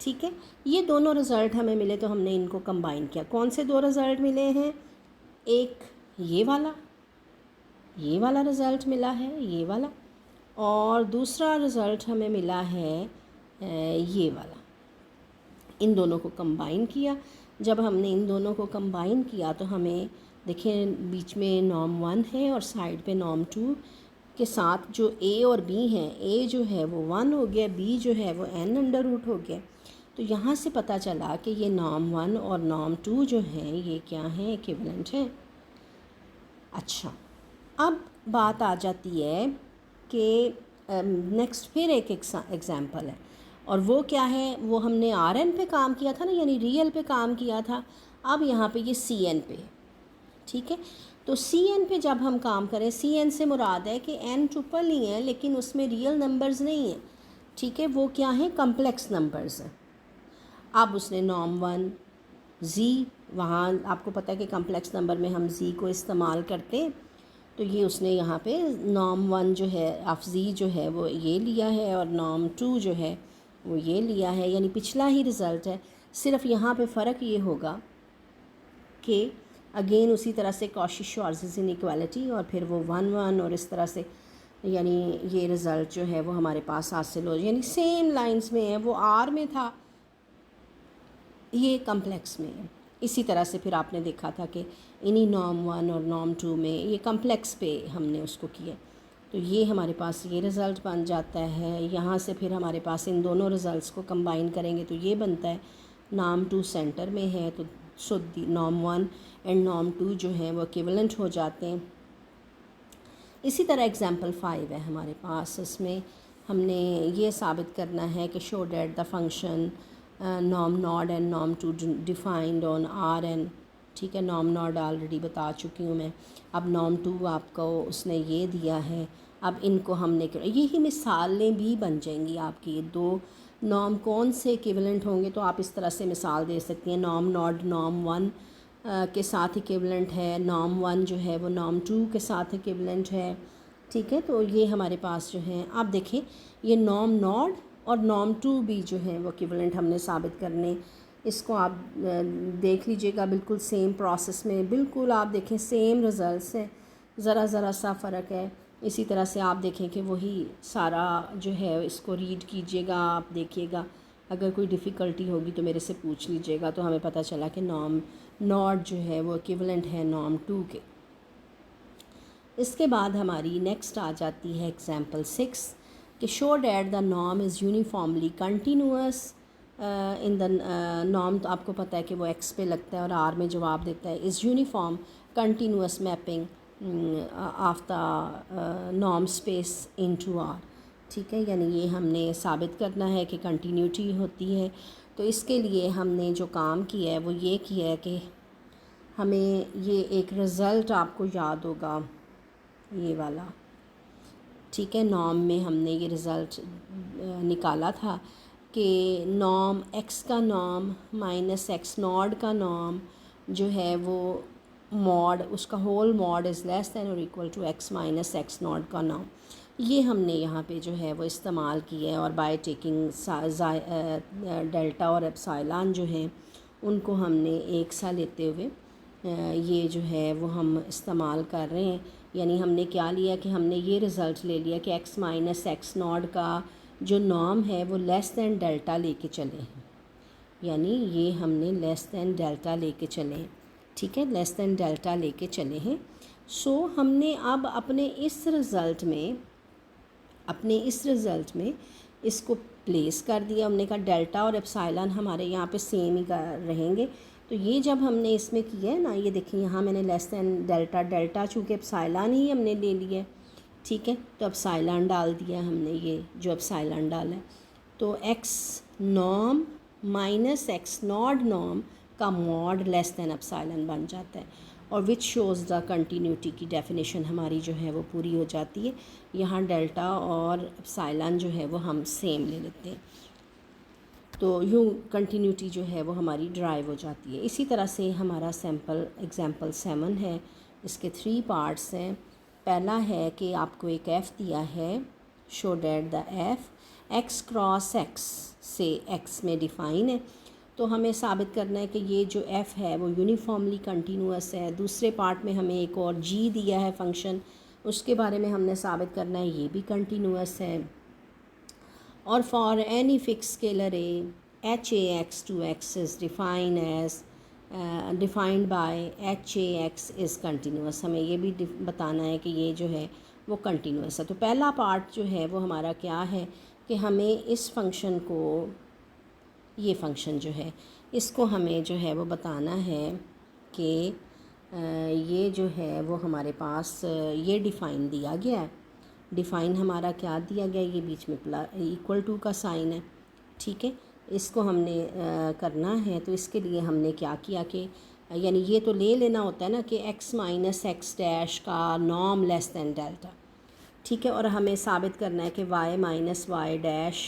ठीक है। ये दोनों रिज़ल्ट हमें मिले तो हमने इनको कंबाइन किया। कौन से दो रिज़ल्ट मिले हैं? एक ये वाला रिज़ल्ट मिला है, ये वाला, और दूसरा रिज़ल्ट हमें मिला है ये वाला। इन दोनों को कंबाइन किया। जब हमने इन दोनों को कंबाइन किया तो हमें देखिए बीच में नॉर्म 1 है और साइड पे नॉर्म 2 के साथ जो a और b हैं, a जो है वो 1 हो गया, b जो है वो n अंडर रूट हो गया। तो यहाँ से पता चला कि ये नॉर्म 1 और नॉर्म 2 जो हैं ये क्या हैं, इक्विवेलेंट हैं। अच्छा, अब बात आ जाती है कि नेक्स्ट फिर एक एग्ज़ाम्पल है, और वो क्या है, वो हमने Rn पे काम किया था ना, यानी रियल पे काम किया था। अब यहाँ पे ये Cn पे, ठीक है। तो Cn पे जब हम काम करें, Cn से मुराद है कि n ट्रिपल ही है लेकिन उसमें रियल नंबर्स नहीं हैं, ठीक है, वो क्या है, कम्प्लेक्स नंबर्स हैं। अब उसने नॉर्म 1 z, वहाँ आपको पता है कि कम्प्लेक्स नंबर में हम z को इस्तेमाल करते हैं, तो ये उसने यहाँ पे नॉर्म 1 जो है ऑफ z जो है वो ये लिया है और नॉर्म 2 जो है वो ये लिया है, यानी पिछला ही रिज़ल्ट है। सिर्फ यहाँ पे फ़र्क ये होगा कि अगेन उसी तरह से कॉची-श्वार्ज़ इनइक्वालिटी और फिर वो 1 1 और इस तरह से, यानी ये रिज़ल्ट जो है वो हमारे पास हासिल हो, यानी सेम लाइंस में है। वो आर में था, ये कम्प्लेक्स में है। इसी तरह से फिर आपने देखा था कि इन्हीं नॉर्म 1 और नॉर्म 2 में ये कम्प्लेक्स पे हमने उसको किया, तो ये हमारे पास ये रिज़ल्ट बन जाता है। यहाँ से फिर हमारे पास इन दोनों रिज़ल्ट्स को कंबाइन करेंगे तो ये बनता है नॉर्म 2 सेंटर में है, तो सो नॉर्म 1 एंड नॉर्म 2 जो हैं वो इक्विवेलेंट हो जाते हैं। इसी तरह एग्जांपल 5 है हमारे पास, इसमें हमने ये साबित करना है कि show that the function norm nought and norm 2 defined on Rn, ठीक है। नॉर्म नॉड ऑलरेडी बता चुकी हूँ मैं। अब नॉर्म 2 आपको उसने ये दिया है। अब इनको हमने यही मिसालें भी बन जाएंगी आपकी, ये दो नॉर्म कौन से इक्विवेलेंट होंगे तो आप इस तरह से मिसाल दे सकती हैं। नॉर्म नॉड नॉर्म 1 के साथ इक्विवेलेंट है, नॉर्म 1 जो है वो नॉर्म 2 के साथ इक्विवेलेंट है, ठीक है। तो ये हमारे पास जो है, आप देखें ये नॉर्म नॉड और नॉर्म 2 भी जो है वो इक्विवेलेंट हमने साबित करने। इसको आप देख लीजिएगा, बिल्कुल सेम प्रोसेस में, बिल्कुल आप देखें सेम रिज़ल्ट्स हैं, ज़रा सा फ़र्क है। इसी तरह से आप देखें कि वही सारा जो है इसको रीड कीजिएगा, आप देखिएगा। अगर कोई डिफ़िकल्टी होगी तो मेरे से पूछ लीजिएगा। तो हमें पता चला कि नॉर्म नॉड जो है वो इक्विवेलेंट है नॉर्म 2 के। इसके बाद हमारी नेक्स्ट आ जाती है एग्जांपल 6 कि show that the norm is uniformly continuous in the norm, तो आपको पता है कि वो x पे लगता है और r में जवाब देता है। Is uniform continuous mapping of the norm space into r, ठीक है। यानी ये हमने साबित करना है कि कंटिन्यूटी होती है। तो इसके लिए हमने जो काम किया है वो ये किया है कि हमें ये एक रिज़ल्ट आपको याद होगा, ये वाला, ठीक है। नॉर्म में हमने ये रिज़ल्ट निकाला था कि नॉर्म x का नॉर्म माइनस x नॉड का नॉर्म जो है वो मॉड, उसका whole mod is less than और equal to x minus x naught का नॉर्म। ये हमने यहाँ पे जो है वो इस्तेमाल किया है, और बाय टेकिंग डेल्टा और एप्सिलॉन जो हैं उनको हमने एक सा लेते हुए ये जो है वो हम इस्तेमाल कर रहे हैं। यानी हमने क्या लिया कि हमने ये रिज़ल्ट ले लिया कि x माइनस x नॉड का जो नॉर्म है वो लेस दैन डेल्टा लेके चले हैं, यानी ये हमने लेस दैन डेल्टा लेके चले हैं, ठीक है, लेस दैन डेल्टा लेके चले हैं। सो हमने अब अपने इस रिज़ल्ट में इसको प्लेस कर दिया। हमने कहा डेल्टा और एप्सिलॉन हमारे यहाँ पे सेम ही रहेंगे। तो ये जब हमने इसमें किया है ना, ये देखिए यहाँ मैंने लेस दैन डेल्टा चूँकि एप्सिलॉन ही हमने ले लिया है, ठीक है। तो अब साइलन डाल दिया हमने, ये जो अब साइलन डाला है, तो x norm minus x nought norm का मॉड लेस दैन एप्सिलॉन बन जाता है, और विच शोज़ द कंटिन्यूटी की डेफिनेशन हमारी जो है वो पूरी हो जाती है। यहाँ डेल्टा और एप्सिलॉन जो है वो हम सेम ले लेते हैं, तो यूँ कंटिन्यूटी जो है वो हमारी ड्राइव हो जाती है। इसी तरह से हमारा सैम्पल एग्जांपल 7 है, इसके 3 पार्ट्स हैं। पहला है कि आपको एक एफ़ दिया है, show that the F x cross x से एक्स में डिफ़ाइन है, तो हमें साबित करना है कि ये जो एफ़ है वो यूनिफॉर्मली कंटिन्यूअस है। दूसरे पार्ट में हमें एक और जी दिया है फंक्शन, उसके बारे में हमने साबित करना है ये भी कंटिन्यूअस है। और for any fix scalar a h a x to x is define as defined by h a x is continuous. हमें ये भी बताना है कि ये जो है वो कंटिन्यूअस है। तो पहला पार्ट जो है वो हमारा क्या है कि हमें इस फंक्शन को, ये फंक्शन जो है इसको हमें जो है वो बताना है कि ये जो है वो हमारे पास ये डिफ़ाइन दिया गया है। डिफ़ाइन हमारा क्या दिया गया, ये बीच में इक्वल टू का साइन है, ठीक है। इसको हमने करना है, तो इसके लिए हमने क्या किया कि यानी ये तो ले लेना होता है ना कि x माइनस एक्स डैश का नॉर्म लेस दैन डेल्टा, ठीक है। और हमें साबित करना है कि y माइनस वाई डैश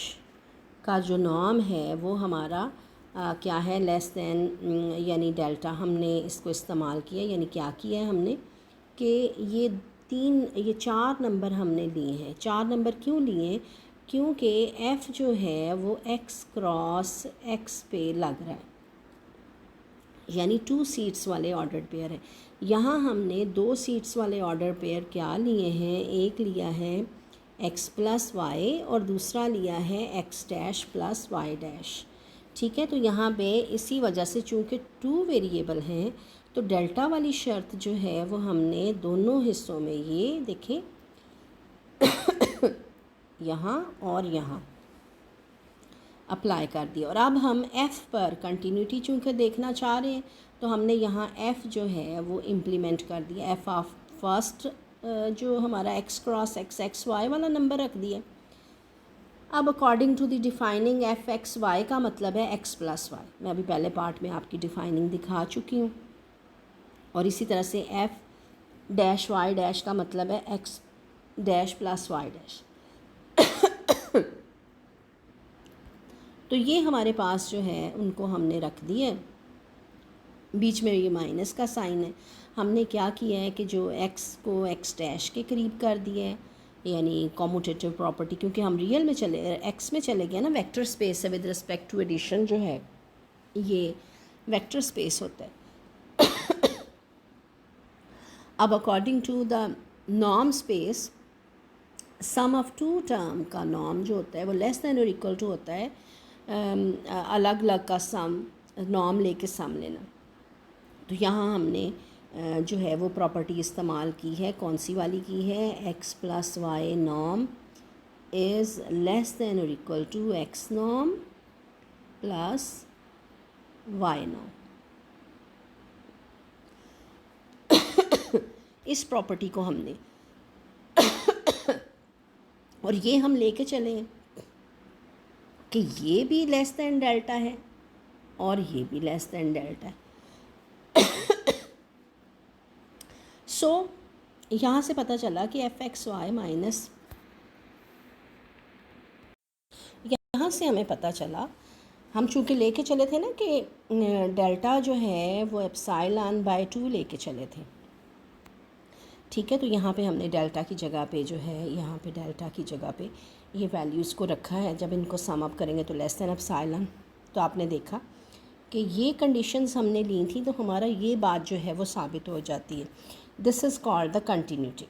का जो नॉर्म है वो हमारा क्या है, लेस दैन यानी डेल्टा। हमने इसको इस्तेमाल किया, यानी क्या किया है हमने कि ये 4 नंबर हमने लिए हैं। 4 नंबर क्यों लिए? क्योंकि f जो है वो x क्रॉस x पे लग रहा है, यानी 2 सीट्स वाले ऑर्डर पेयर है। यहाँ हमने 2 सीट्स वाले ऑर्डर पेयर क्या लिए हैं, एक लिया है x प्लस वाई और दूसरा लिया है x dash plus y dash, ठीक है। तो यहाँ पे इसी वजह से चूँकि 2 वेरिएबल हैं, तो डेल्टा वाली शर्त जो है वो हमने दोनों हिस्सों में, ये देखें यहाँ और यहाँ अप्लाई कर दिया। और अब हम f पर कंटिन्यूटी चूँकि देखना चाह रहे हैं, तो हमने यहाँ f जो है वो इम्प्लीमेंट कर दिया। f ऑफ फर्स्ट जो हमारा x cross x x y वाला नंबर रख दिया। अब according to the defining f x y का मतलब है x प्लस वाई। मैं अभी पहले पार्ट में आपकी डिफाइनिंग दिखा चुकी हूँ। और इसी तरह से f डैश वाई डैश का मतलब है x dash plus y dash. तो ये हमारे पास जो है उनको हमने रख दिए, बीच में ये माइनस का साइन है। हमने क्या किया है कि जो x को x डैश के करीब कर दिया है, यानी कॉम्यूटेटिव प्रॉपर्टी, क्योंकि हम रियल में x में चले गए ना, वेक्टर स्पेस है विद रिस्पेक्ट टू एडिशन जो है ये वेक्टर स्पेस होता है। अब according to the norm space, sum of 2 term का नॉर्म जो होता है वो लेस दैन और इक्वल टू होता है अलग अलग का सम, नॉर्म लेके सम लेना। तो यहाँ हमने जो है वो प्रॉपर्टी इस्तेमाल की है, कौन सी वाली की है, x plus Y norm is less than और equal to x norm plus Y norm. इस प्रॉपर्टी को हमने और ये हम लेके चले हैं कि ये भी लेस दैन डेल्टा है और ये भी लेस दैन डेल्टा है। सो यहाँ से पता चला कि एफ एक्स वाई माइनस, यहाँ से हमें पता चला, हम चूँकि लेके चले थे ना कि डेल्टा जो है वो एप्सिलॉन बाय 2 लेके चले थे, ठीक है। तो यहाँ पे हमने डेल्टा की जगह पे जो है, यहाँ पे डेल्टा की जगह पे ये वैल्यूज़ को रखा है। जब इनको सम अप करेंगे तो लेस दैन एप्सिलॉन, तो आपने देखा कि ये कंडीशंस हमने ली थी, तो हमारा ये बात जो है वो साबित हो जाती है। This is called the continuity,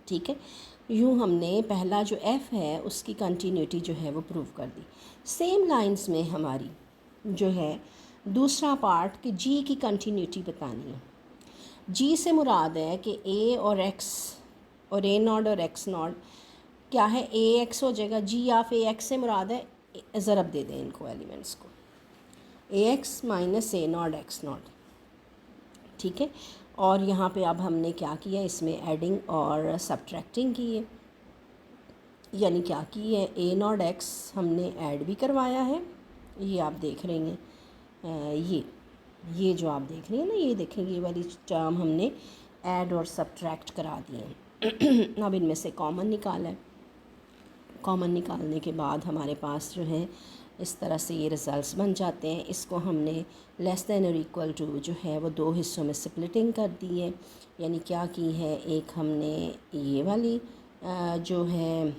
ठीक है। यूँ हमने पहला जो f है उसकी कंटिन्यूटी जो है वो प्रूव कर दी। सेम लाइंस में हमारी जो है दूसरा पार्ट कि g की कंटिन्यूटी बतानी है। g से मुराद है कि a और x और a नॉट और x नॉट क्या है, a x हो जाएगा। g ऑफ a x से मुराद है, ज़रब दे दें इनको एलिमेंट्स को, a x minus a not x not, ठीक है। और यहाँ पे अब हमने क्या किया, इसमें एडिंग और सब्ट्रैक्टिंग की है, यानी क्या की है, ए नॉट एक्स हमने ऐड भी करवाया है। ये आप देख रही हैं, ये जो आप देख रही हैं ना, ये देखेंगे ये वाली टर्म हमने ऐड और सब्ट्रैक्ट करा दिए हैं। अब इनमें से कॉमन निकाला है। कॉमन निकालने के बाद हमारे पास जो है इस तरह से ये रिज़ल्ट्स बन जाते हैं। इसको हमने लेस दैन और इक्वल टू जो है वो दो हिस्सों में स्प्लिटिंग कर दी है, यानी क्या की है, एक हमने ये वाली जो है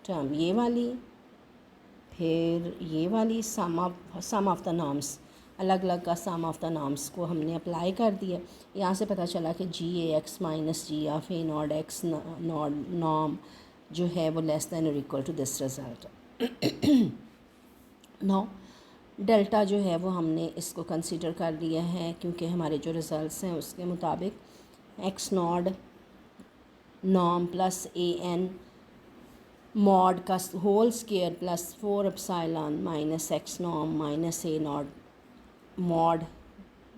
टर्म ये वाली, फिर ये वाली सम ऑफ द नॉर्म्स, अलग अलग का सम ऑफ द नॉर्म्स को हमने अप्लाई कर दिया। यहाँ से पता चला कि G A X minus G of A naught X norm जो है वो लेस दैन और equal to this result. No delta जो है वो हमने इसको कंसीडर कर लिया है, क्योंकि हमारे जो रिज़ल्ट्स हैं उसके मुताबिक X naught norm plus A N mod का whole square plus 4 epsilon minus x norm minus A naught mod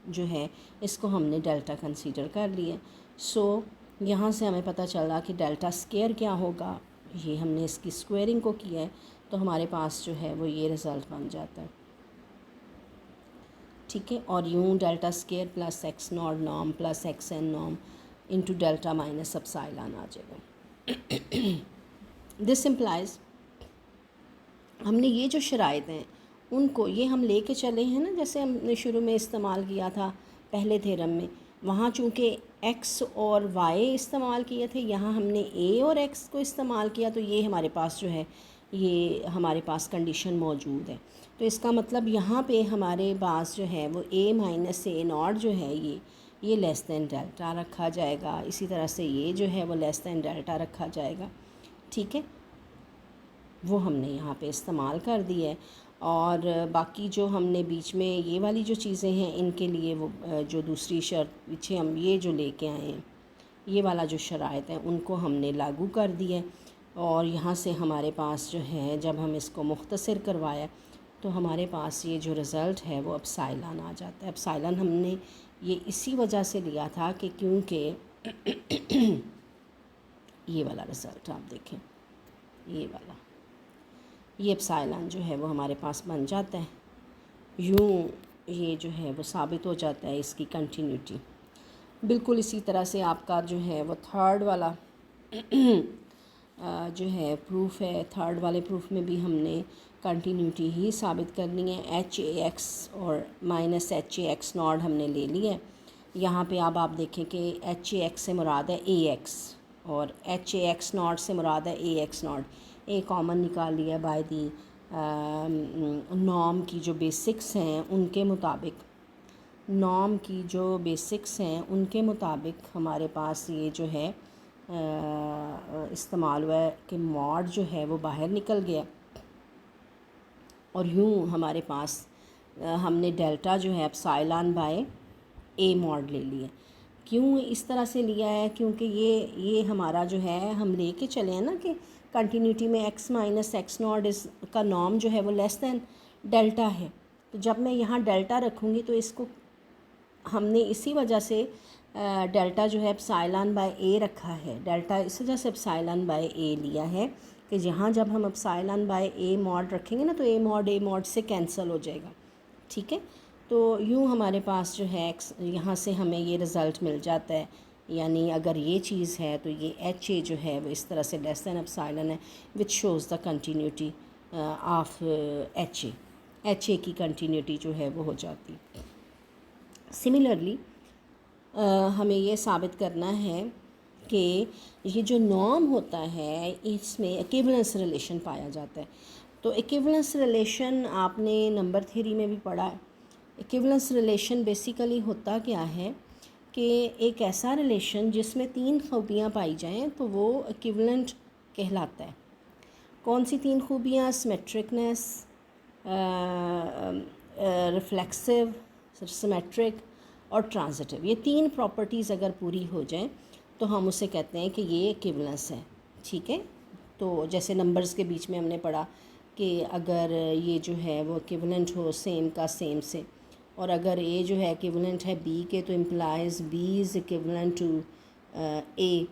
जो है इसको हमने डेल्टा कंसीडर कर लिया। सो यहाँ से हमें पता चला कि डेल्टा स्केयर क्या होगा, ये हमने इसकी स्क्वेयरिंग को किया है, तो हमारे पास जो है वो ये रिज़ल्ट बन जाता है। ठीक है, और यूँ delta square plus X naught norm plus X N norm into delta minus epsilon आ जाएगा। दिस इम्प्लाइज हमने ये जो शराइत हैं उनको ये हम लेके चले हैं ना, जैसे हमने शुरू में इस्तेमाल किया था पहले थ्योरम में, वहाँ चूँकि x और y इस्तेमाल किए थे, यहाँ हमने a और x को इस्तेमाल किया, तो ये हमारे पास जो है ये हमारे पास कंडीशन मौजूद है। तो इसका मतलब यहाँ पे हमारे पास जो है वो a माइनस ए नॉट जो है ये लेस दैन डेल्टा रखा जाएगा। इसी तरह से ये जो है वो लेस दैन डेल्टा रखा जाएगा। ठीक है, वो हमने यहाँ पे इस्तेमाल कर दी है। और बाकी जो हमने बीच में ये वाली जो चीज़ें हैं इनके लिए वो जो दूसरी शर्त पीछे हम ये जो लेके आए हैं, ये वाला जो शराइत है उनको हमने लागू कर दिया। और यहाँ से हमारे पास जो है जब हम इसको मुख्तसर करवाया तो हमारे पास ये जो रिज़ल्ट है वो एप्सिलॉन आ जाता है। एप्सिलॉन हमने ये इसी वजह से लिया था कि क्योंकि ये वाला रिज़ल्ट आप देखें, ये वाला ये एप्सिलॉन जो है वो हमारे पास बन जाता है। यूँ ये जो है वो साबित हो जाता है इसकी कंटिन्यूटी। बिल्कुल इसी तरह से आपका जो है वो थर्ड वाला जो है प्रूफ है, थर्ड वाले प्रूफ में भी हमने कंटिन्यूटी ही साबित करनी है। एच ए एक्स और minus H a x not हमने ले लिया है। यहाँ पे अब आप देखें कि एच ए एक्स से मुराद है ए एक्स और एच ए एक्स नॉट से मुराद है ए एक्स नॉट। ए कॉमन निकाल लिया बाय दी नॉर्म की जो बेसिक्स हैं उनके मुताबिक, नॉर्म की जो बेसिक्स हैं उनके मुताबिक हमारे पास ये जो है इस्तेमाल हुआ है कि मॉड जो है वो बाहर निकल गया। और यूँ हमारे पास हमने डेल्टा जो है एप्सिलॉन बाय ए मॉड ले लिया। क्यों इस तरह से लिया है, क्योंकि ये हमारा जो है हम लेके चले हैं ना कि कंटिन्यूटी में x माइनस एक्स नॉट इस का नॉर्म जो है वो लेस दैन डेल्टा है। तो जब मैं यहाँ डेल्टा रखूँगी तो इसको हमने इसी वजह से डेल्टा जो है एप्सिलॉन बाय ए रखा है। डेल्टा इस वजह से एप्सिलॉन बाय ए लिया है कि यहाँ जब हम एप्सिलॉन बाय ए मॉड रखेंगे ना तो ए मॉड से कैंसिल हो जाएगा। ठीक है, तो यूँ हमारे पास जो है यहाँ से हमें ये रिज़ल्ट मिल जाता है। यानी अगर ये चीज़ है तो ये एच ए जो है वो इस तरह से लेस दैन एप्सिलॉन है, विच shows the continuity of H A की कंटिन्यूटी जो है वो हो जाती है। सिमिलरली हमें ये साबित करना है कि ये जो नॉर्म होता है इसमें इक्विवेलेंस रिलेशन पाया जाता है। तो इक्विवेलेंस रिलेशन आपने नंबर थ्योरी में भी पढ़ा है। इक्विवेलेंस रिलेशन बेसिकली होता क्या है कि एक ऐसा रिलेशन जिसमें तीन खूबियाँ पाई जाएं तो वो इक्विवेलेंट कहलाता है। कौन सी तीन खूबियाँ? सिमेट्रिकनेस, रिफ्लेक्सिव, सिमेट्रिक और ट्रांजिटिव। ये तीन प्रॉपर्टीज़ अगर पूरी हो जाएं तो हम उसे कहते हैं कि ये इक्विवेलेंस है। ठीक है, तो जैसे नंबर्स के बीच में हमने पढ़ा कि अगर ये जो है वो इक्विवेलेंट हो सेम का सेम से और अगर ए जो है इक्विवेलेंट है बी के तो implies B is equivalent to A.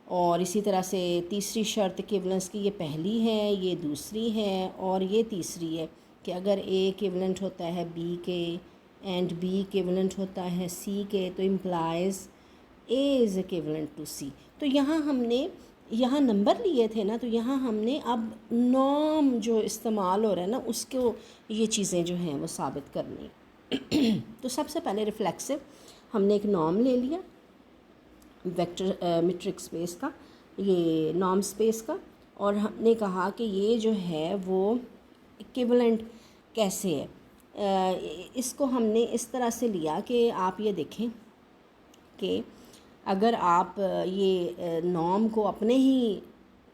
और इसी तरह से तीसरी शर्त इक्विवेलेंस की, ये पहली है, ये दूसरी है और ये तीसरी है कि अगर ए इक्विवेलेंट होता है बी के एंड बी इक्विवेलेंट होता है सी के तो implies A is equivalent to C. तो यहाँ हमने यहाँ नंबर लिए थे ना, तो यहाँ हमने अब नॉर्म जो इस्तेमाल हो रहा है ना उसको ये चीज़ें जो हैं वो साबित करनी। तो सबसे पहले रिफ्लेक्सिव हमने एक नॉर्म ले लिया वेक्टर मीट्रिक स्पेस का, ये नॉर्म स्पेस का, और हमने कहा कि ये जो है वो इक्विवेलेंट कैसे है। इसको हमने इस तरह से लिया कि आप ये देखें कि अगर आप ये नॉर्म को अपने ही,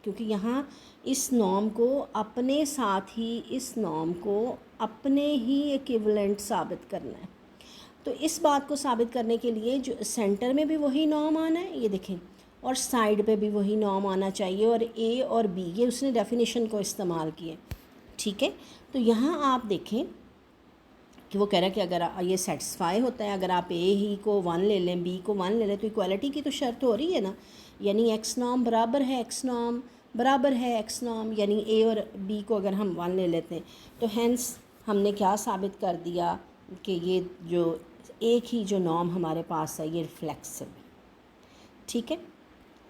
क्योंकि यहाँ इस नॉर्म को अपने साथ ही इस नॉर्म को अपने ही इक्विवेलेंट साबित करना है, तो इस बात को साबित करने के लिए जो सेंटर में भी वही नॉर्म आना है, ये देखें, और साइड पे भी वही नॉर्म आना चाहिए, और ए और बी ये उसने डेफिनेशन को इस्तेमाल किए, ठीक है। तो यहाँ आप देखें कि वो कह रहा है कि अगर ये सेटिस्फाई होता है, अगर आप ए ही को 1 ले लें बी को 1 ले लें तो इक्वालिटी की तो शर्त हो रही है ना, यानी एक्स नॉर्म बराबर है एक्स नॉर्म बराबर है एक्स नॉर्म, यानी ए और बी को अगर हम 1 ले लेते हैं तो हैंस हमने क्या साबित कर दिया कि ये जो एक ही जो नॉर्म हमारे पास है ये रिफ्लेक्सिव, ठीक है।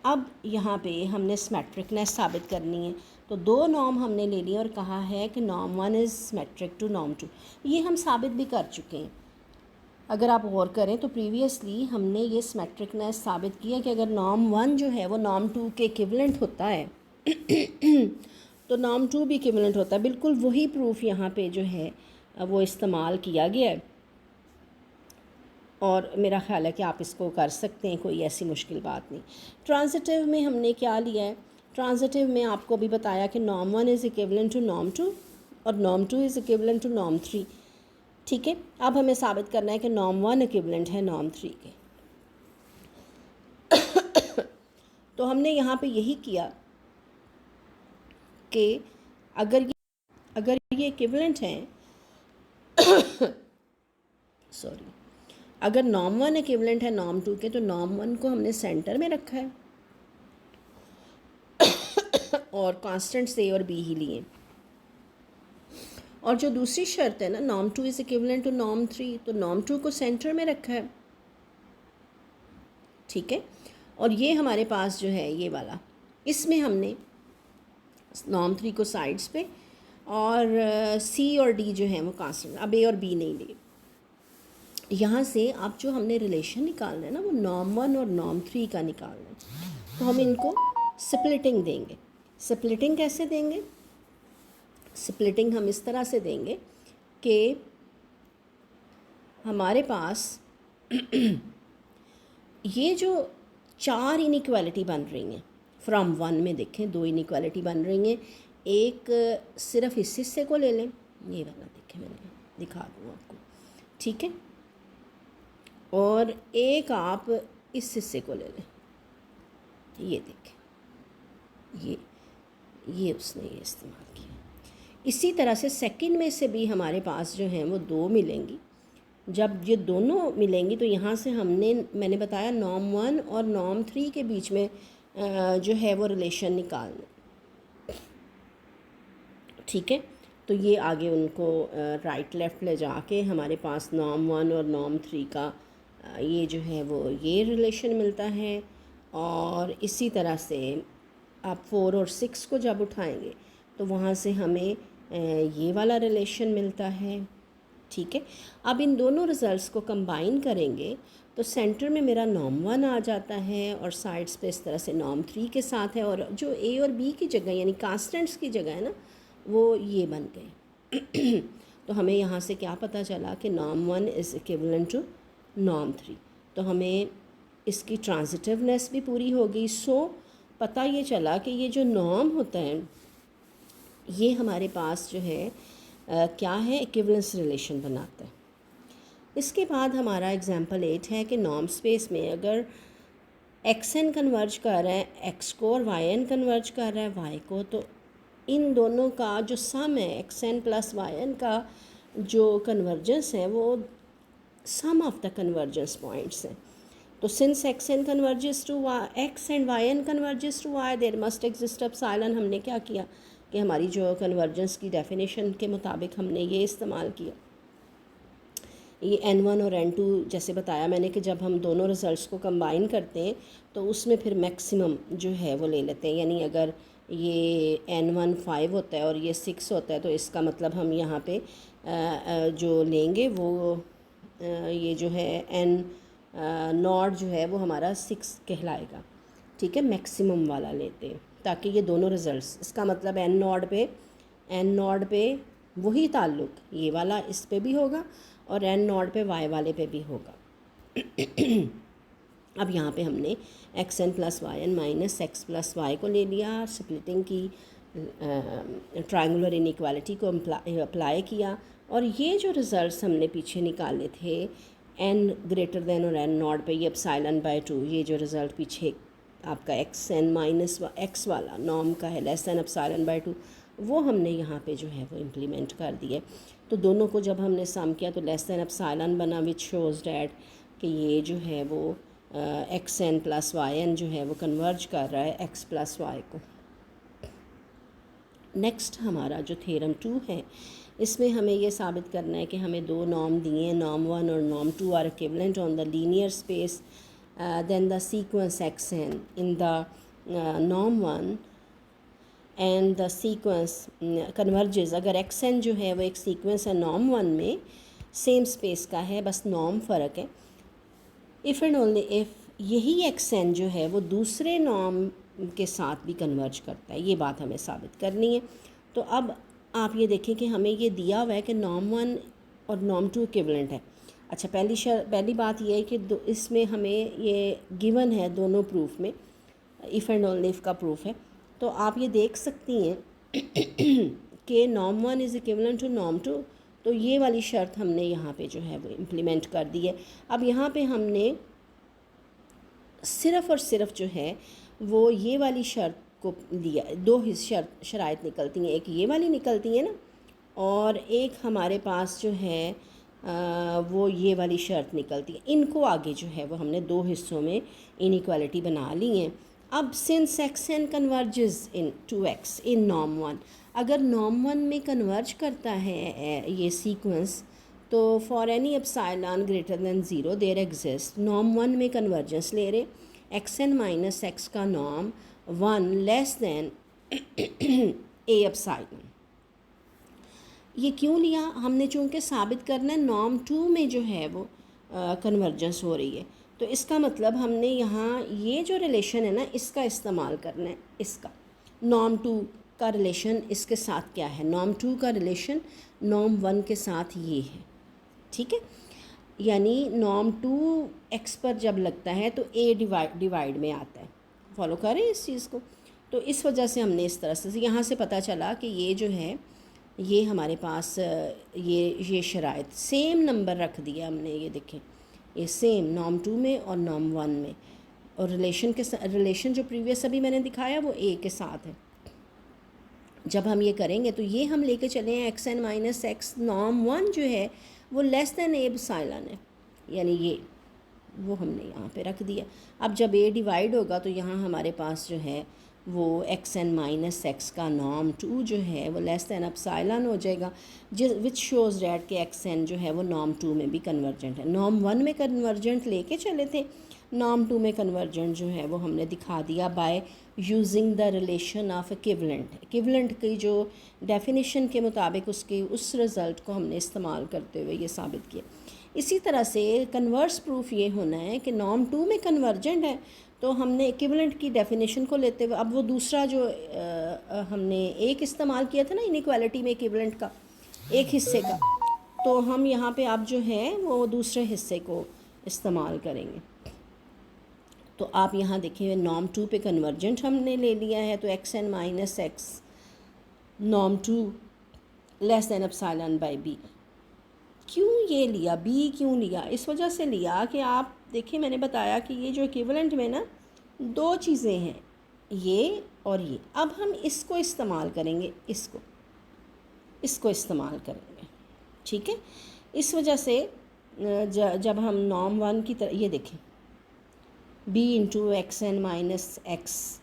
अब यहाँ पे हमने सिमेट्रिकनेस साबित करनी है, तो दो नॉर्म हमने ले लिए और कहा है कि norm 1 is symmetric to norm 2, ये हम साबित भी कर चुके हैं। अगर आप गौर करें तो प्रीवियसली हमने ये सिमेट्रिकनेस साबित किया कि अगर नॉर्म 1 जो है वो नॉर्म 2 के इक्विवेलेंट होता है तो नॉर्म 2 भी इक्विवेलेंट होता है। बिल्कुल वही प्रूफ यहाँ पे जो है वो इस्तेमाल किया गया है, और मेरा ख़्याल है कि आप इसको कर सकते हैं, कोई ऐसी मुश्किल बात नहीं। ट्रांजिटिव में हमने क्या लिया है, ट्रांजिटिव में आपको भी बताया कि norm 1 is equivalent to norm 2 और norm 2 is equivalent to norm 3, ठीक है। अब हमें साबित करना है कि नॉर्म 1 इक्विवेलेंट है नॉर्म 3 के। तो हमने यहाँ पे यही किया कि अगर ये इक्विवेलेंट हैं सॉरी, अगर नॉर्म 1 इक्विवेलेंट है नॉर्म 2 के तो नॉर्म 1 को हमने सेंटर में रखा है और कांस्टेंट्स ए और बी ही लिए, और जो दूसरी शर्त है ना norm 2 is equivalent to norm 3, तो नॉर्म 2 को सेंटर में रखा है, ठीक है। और ये हमारे पास जो है ये वाला, इसमें हमने नॉर्म 3 को साइड्स पे और सी और डी जो है वो कांस्टेंट, अब ए और बी नहीं लिए। यहाँ से आप जो हमने रिलेशन निकालना है ना वो नॉर्म 1 और नॉर्म 3 का निकालना है, तो हम इनको स्प्लिटिंग देंगे। स्प्लिटिंग कैसे देंगे, स्प्लिटिंग हम इस तरह से देंगे कि हमारे पास ये जो 4 इनइक्वालिटी बन रही हैं फ्रॉम 1 में, देखें 2 इनइक्वालिटी बन रही हैं, एक सिर्फ इस हिस्से को ले लें, ये वाला देखें मैंने दिखा दूँ आपको, ठीक है, और एक आप इस हिस्से को ले लें, ये देखें ये उसने ये इस्तेमाल किया। इसी तरह से सेकंड में से भी हमारे पास जो हैं वो 2 मिलेंगी। जब ये दोनों मिलेंगी तो यहाँ से मैंने बताया नॉर्म 1 और नॉर्म 3 के बीच में जो है वो रिलेशन निकालना, ठीक है। तो ये आगे उनको राइट लेफ़्ट ले जाके हमारे पास नॉर्म 1 और नॉर्म 3 का ये जो है वो ये रिलेशन मिलता है, और इसी तरह से आप 4 और 6 को जब उठाएंगे तो वहाँ से हमें ये वाला रिलेशन मिलता है, ठीक है। अब इन दोनों रिज़ल्ट्स को कंबाइन करेंगे तो सेंटर में मेरा नॉर्म 1 आ जाता है और साइड्स पे इस तरह से नॉर्म 3 के साथ है, और जो ए और बी की जगह यानी कांस्टेंट्स की जगह है ना वो ये बन गए। तो हमें यहाँ से क्या पता चला कि norm 1 is equivalent to norm 3, तो हमें इसकी ट्रांजिटिवनेस भी पूरी हो गई। सो पता ये चला कि ये जो नॉर्म होता है ये हमारे पास जो है क्या है, इक्विवेलेंस रिलेशन बनाता है। इसके बाद हमारा एग्जांपल 8 है कि नॉर्म स्पेस में अगर एक्स एन कन्वर्ज कर रहा है एक्स को और वाई एन कन्वर्ज कर रहा है वाई को, तो इन दोनों का जो सम है x n plus y n का जो कन्वर्जेंस है वो sum of the convergence points हैं। तो since x n converges to y, x and y n converges to y, there must exist epsilon. हमने क्या किया कि हमारी जो कन्वर्जेंस की डेफिनेशन के मुताबिक हमने ये इस्तेमाल किया, ये N1 और N2 जैसे बताया मैंने कि जब हम दोनों रिज़ल्ट्स को कंबाइन करते हैं तो उसमें फिर मैक्सिमम जो है वो ले लेते हैं। यानी अगर ये N1 5 होता है और ये 6 होता है तो इसका मतलब हम यहाँ पे जो लेंगे वो ये जो है N नॉट जो है वो हमारा 6 कहलाएगा। ठीक है, मैक्सिमम वाला लेते हैं ताकि ये दोनों रिज़ल्ट्स, इसका मतलब N नॉट पे वही ताल्लुक ये वाला इस पे भी होगा और N नॉट पे Y वाले पे भी होगा। अब यहाँ पे हमने x n plus y n minus x plus y को ले लिया, स्प्लिटिंग की ट्रायंगुलर इनइक्वालिटी को अप्लाई किया और ये जो रिज़ल्ट्स हमने पीछे निकाले थे n ग्रेटर देन और n नॉट पे, ये एप्सिलॉन बाय 2, ये जो रिज़ल्ट पीछे आपका एक्स एन माइनस एक्स वाला नॉर्म का है लेस देन एप्सिलॉन बाय 2, वो हमने यहाँ पे जो है वो इम्प्लीमेंट कर दिए। तो दोनों को जब हमने सम किया तो लेस देन एप्सिलॉन बना, विच शोज़ डैट कि ये जो है वो x n plus y n जो है वो कन्वर्ज कर रहा है एक्स प्लस वाई को। नेक्स्ट हमारा जो थ्योरम 2 है, इसमें हमें ये साबित करना है कि हमें दो नॉर्म दिए हैं, नॉर्म 1 और norm 2 are equivalent on the linear space then the sequence x n in the norm 1 and the sequence converges. अगर एक्स एन जो है वो एक सीक्वेंस है नॉर्म 1 में, सेम स्पेस का है, बस नॉर्म फ़र्क है। इफ़ एंड ओनली इफ़ यही एक्स एन जो है वो दूसरे नॉर्म के साथ भी कन्वर्ज करता है, ये बात हमें साबित करनी है। तो अब आप ये देखें कि हमें ये दिया हुआ है कि नॉर्म 1 और नॉर्म 2 इक्विवेलेंट है। अच्छा, पहली बात ये है कि इसमें हमें ये गिवन है दोनों प्रूफ में, इफ़ एंड ओनली इफ़ का प्रूफ है। तो आप ये देख सकती हैं कि norm 1 is equivalent to norm 2, तो ये वाली शर्त हमने यहाँ पे जो है वो इम्प्लीमेंट कर दी है। अब यहाँ पे हमने सिर्फ़ और सिर्फ जो है वो ये वाली शर्त को लिया, दो ही शराइत निकलती हैं, एक ये वाली निकलती है ना, और एक हमारे पास जो है वो ये वाली शर्त निकलती है। इनको आगे जो है वो हमने दो हिस्सों में इनइक्वालिटी बना ली हैं। अब since x n converges in to x in norm 1, अगर नॉर्म 1 में कन्वर्ज करता है ये सीक्वेंस, तो for any epsilon greater than 0 there exist, norm 1 में कन्वर्जेंस ले रहे एक्स एन माइनस एक्स का norm 1 less than a epsilon. ये क्यों लिया हमने? चूँकि साबित करना है नॉर्म 2 में जो है वो कन्वर्जेंस हो रही है, तो इसका मतलब हमने यहाँ ये जो रिलेशन है ना इसका इस्तेमाल करना है। इसका नॉर्म 2 का रिलेशन इसके साथ क्या है? नॉर्म 2 का रिलेशन नॉर्म 1 के साथ ये है। ठीक है, यानी नॉर्म 2 एक्स पर जब लगता है तो ए डिवाइड में आता है। फॉलो करें इस चीज़ को। तो इस वजह से हमने इस तरह से यहाँ से पता चला कि ये जो है ये हमारे पास ये शराइत सेम नंबर रख दिया हमने। ये देखें, ये सेम नॉर्म 2 में और नॉर्म 1 में, और रिलेशन जो प्रीवियस अभी मैंने दिखाया वो ए के साथ है। जब हम ये करेंगे तो ये हम लेके चले हैं x n minus x, norm 1 जो है वो लेस देन ए एप्सिलॉन है, यानी ये वो हमने यहाँ पे रख दिया। अब जब ए डिवाइड होगा तो यहाँ हमारे पास जो है वो एक्स एन माइनस एक्स का नॉर्म 2 जो है वो लेस देन एप्सिलॉन हो जाएगा, विच शोज़ डैट कि एक्स एन जो है वो नॉर्म 2 में भी कन्वर्जेंट है। नॉर्म 1 में कन्वर्जेंट लेके चले थे, नॉर्म 2 में कन्वर्जेंट जो है वो हमने दिखा दिया by using the relation of equivalent. Equivalent की जो डेफिनेशन के मुताबिक उसके उस रिज़ल्ट को हमने इस्तेमाल करते हुए ये साबित किया। इसी तरह से कन्वर्स प्रूफ ये होना है कि नॉर्म 2 में कन्वर्जेंट है, तो हमने इक्विवेलेंट की डेफिनेशन को लेते हुए अब वो दूसरा जो हमने एक इस्तेमाल किया था ना इनइक्वालिटी में इक्विवेलेंट का एक हिस्से का, तो हम यहाँ पे अब जो है वो दूसरे हिस्से को इस्तेमाल करेंगे। तो आप यहाँ देखिए नॉर्म 2 पे कन्वर्जेंट हमने ले लिया है, तो x n minus x norm 2 less than epsilon by b. क्यों ये लिया, बी क्यों लिया? इस वजह से लिया कि आप देखिए मैंने बताया कि ये जो इक्विवेलेंट में ना दो चीज़ें हैं, ये और ये। अब हम इसको इस्तेमाल करेंगे, इसको इस्तेमाल करेंगे। ठीक है, इस वजह से जब हम नॉर्म वन की तरह ये देखें b into x n minus x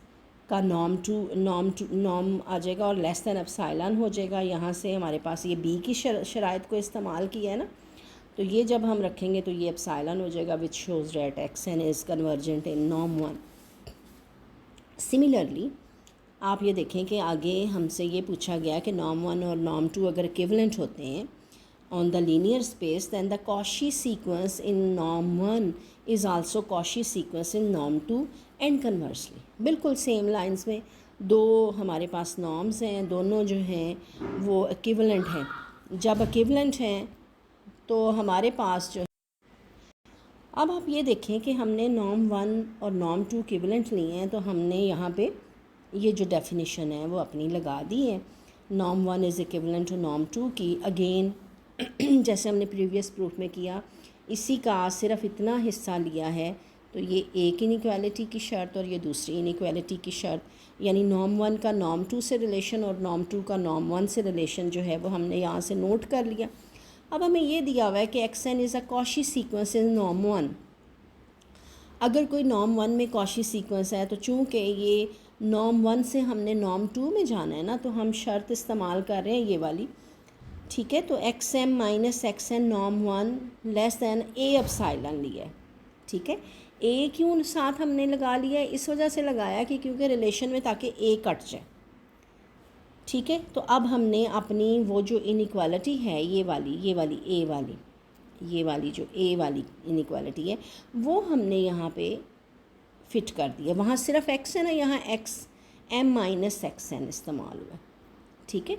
का नॉर्म आ जाएगा और लेस दैन एप्सिलॉन हो जाएगा। यहाँ से हमारे पास ये b की शराइत को इस्तेमाल किया है ना, तो ये जब हम रखेंगे तो ये एप्सिलॉन हो जाएगा which shows that x n is convergent in norm one. Similarly आप ये देखें कि आगे हमसे ये पूछा गया कि नॉर्म वन और नॉर्म टू अगर इक्विवेलेंट होते हैं on the linear space, then the Cauchy sequence in norm 1 is also Cauchy sequence in norm 2 and conversely। बिल्कुल सेम लाइंस में दो हमारे पास नॉर्म्स हैं, दोनों जो हैं वो इक्विवेलेंट हैं। जब इक्विवेलेंट हैं तो हमारे पास जो अब आप ये देखें कि हमने नॉर्म 1 और नॉर्म 2 इक्विवेलेंट लिए हैं, तो हमने यहाँ पे ये जो डेफिनेशन है वो अपनी लगा दी है। Norm 1 is equivalent to norm 2 की। अगेन जैसे हमने प्रीवियस प्रूफ में किया, इसी का सिर्फ इतना हिस्सा लिया है, तो ये एक इनइक्वालिटी की शर्त और ये दूसरी इनइक्वालिटी की शर्त, यानी नॉर्म 1 का नॉर्म 2 से रिलेशन और नॉर्म 2 का नॉर्म 1 से रिलेशन जो है वो हमने यहाँ से नोट कर लिया। अब हमें ये दिया हुआ है कि x n is a Cauchy sequence in norm 1। अगर कोई नॉर्म 1 में कॉशी सीक्वेंस है, तो चूँकि ये नॉर्म 1 से हमने नॉर्म 2 में जाना है ना, तो हम शर्त इस्तेमाल कर रहे हैं ये वाली, ठीक है। तो x m minus x N norm 1 less than a epsilon लिया है, ठीक है। ए क्यों साथ हमने लगा लिया है, इस वजह से लगाया कि क्योंकि रिलेशन में ताकि ए कट जाए, ठीक है। तो अब हमने अपनी वो जो इनइक्वालिटी है ये वाली ये वाली जो ए वाली इनइक्वालिटी है वो हमने यहाँ पे फिट कर दिया। वहाँ सिर्फ एक्स है ना, यहाँ x m minus x n इस्तेमाल हुआ, ठीक है,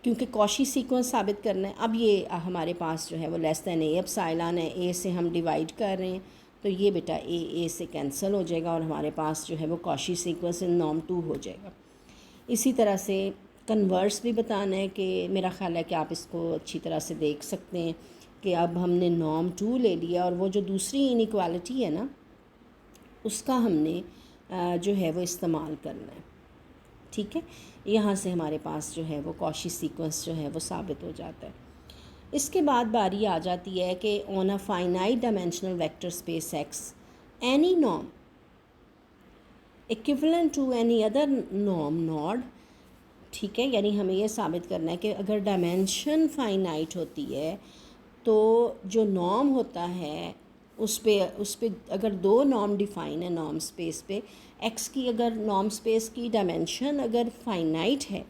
क्योंकि कॉशी सीक्वेंस साबित करना है। अब ये हमारे पास जो है वो लेस दैन ए एप्सिलॉन है, ए से हम डिवाइड कर रहे हैं, तो ये बेटा ए से कैंसिल हो जाएगा और हमारे पास जो है वो कॉशी सीक्वेंस इन नॉर्म 2 हो जाएगा। इसी तरह से कन्वर्स भी बताना है कि मेरा ख्याल है कि आप इसको अच्छी तरह से देख सकते हैं कि अब हमने नॉर्म 2 ले लिया और वो जो दूसरी इनइक्वालिटी है ना उसका हमने जो है वो इस्तेमाल करना है, ठीक है। यहाँ से हमारे पास जो है वो कॉशी सीक्वेंस जो है वो साबित हो जाता है। इसके बाद बारी आ जाती है कि on a finite dimensional vector space x any norm equivalent to any other norm Nord, ठीक है। यानी हमें ये साबित करना है कि अगर डायमेंशन फाइनाइट होती है तो जो नॉर्म होता है उस पे अगर दो नॉर्म डिफ़ाइन है नॉर्म स्पेस पे, एक्स की अगर नॉर्म स्पेस की डायमेंशन अगर फाइनाइट है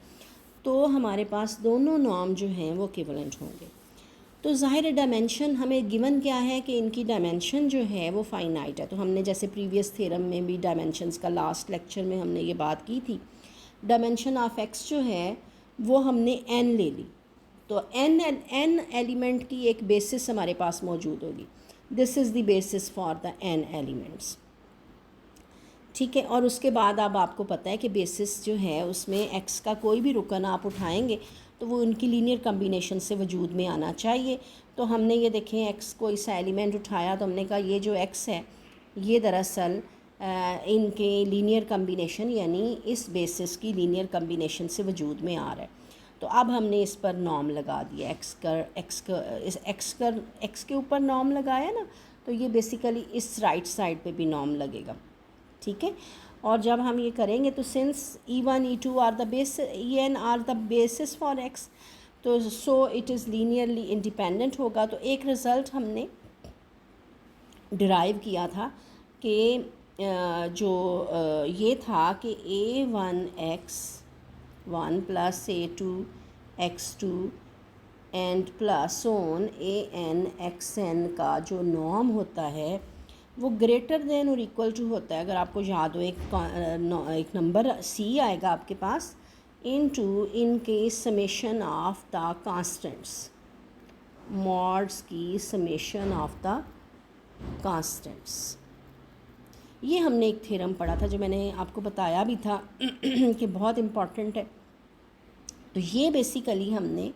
तो हमारे पास दोनों नॉर्म जो हैं वो इक्विवेलेंट होंगे। तो ज़ाहिर डायमेंशन हमें गिवन क्या है कि इनकी डायमेंशन जो है वो फाइनाइट है। तो हमने जैसे प्रीवियस थ्योरम में भी डायमेंशंस का लास्ट लेक्चर में हमने ये बात की थी, डायमेंशन ऑफ एक्स जो है वो हमने एन ले ली, तो एन एलिमेंट की एक बेसिस हमारे पास मौजूद होगी। This is the basis for the n elements, ठीक है। और उसके बाद अब आपको पता है कि बेसिस जो है उसमें एक्स का कोई भी रुकन आप उठाएंगे तो वो उनकी लीनियर कम्बिनेशन से वजूद में आना चाहिए। तो हमने ये देखें एक्स को इस एलिमेंट उठाया तो हमने कहा ये जो एक्स है ये दरअसल इनके लीनियर कम्बिनेशन यानी इस बेसिस की लीनियर कम्बिनेशन से वजूद में आ रहा है। तो अब हमने इस पर नॉर्म लगा दिया, एक्स के ऊपर नॉर्म लगाया ना, तो ये बेसिकली इस राइट साइड पे भी नॉर्म लगेगा, ठीक है। और जब हम ये करेंगे तो since E1 E2 are the base EN are the basis for X, तो so it is linearly independent होगा। तो एक रिज़ल्ट हमने डिराइव किया था कि जो ये था कि A1x1 plus A2x2 and plus on AN का जो नॉर्म होता है वो ग्रेटर देन और इक्वल टू होता है। अगर आपको याद हो एक नंबर C आएगा आपके पास इनटू इनके summation of the constants, mods की समेशन ऑफ द कांस्टेंट्स। ये हमने एक थ्योरम पढ़ा था जो मैंने आपको बताया भी था कि बहुत इम्पॉर्टेंट है। तो ये बेसिकली हमने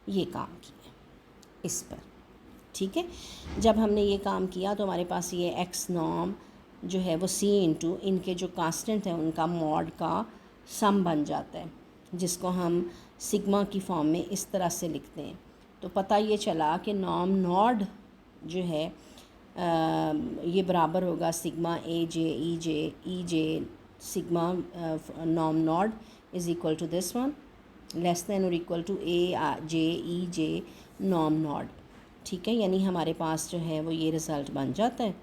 ये काम किया इस पर, ठीक है। जब हमने ये काम किया तो हमारे पास ये एक्स नॉर्म जो है वो C इंटू इनके जो कांस्टेंट है उनका मॉड का सम बन जाता है, जिसको हम सिग्मा की फॉर्म में इस तरह से लिखते हैं। तो पता ये चला कि नॉर्म नॉड जो है ये बराबर होगा sigma A J E J sigma norm Nord is equal to this one, less than और equal to A J E J norm Nord. ठीक है, यानी हमारे पास जो है वो ये रिज़ल्ट बन जाता है।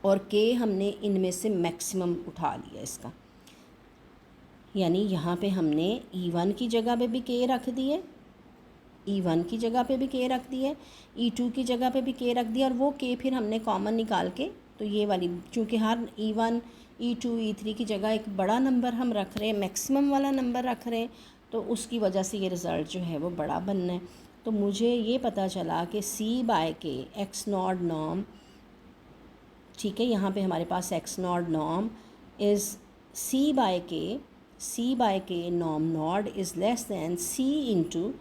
और के हमने इनमें से मैक्सिमम उठा लिया इसका, यानी यहाँ पे हमने E1 की जगह पे भी के रख दिए, E1 की जगह पे भी के रख दिए, E2 की जगह पे भी के रख दिया, और वो के फिर हमने कॉमन निकाल के, तो ये वाली चूँकि हर E1 E2 E3 की जगह एक बड़ा नंबर हम रख रहे हैं, मैक्सिमम वाला नंबर रख रहे हैं, तो उसकी वजह से ये रिज़ल्ट जो है वो बड़ा बनना है। तो मुझे ये पता चला कि C/K एक्स नॉट नॉर्म, ठीक है, यहाँ पे हमारे पास X naught norm is C/K norm Nord is less than C into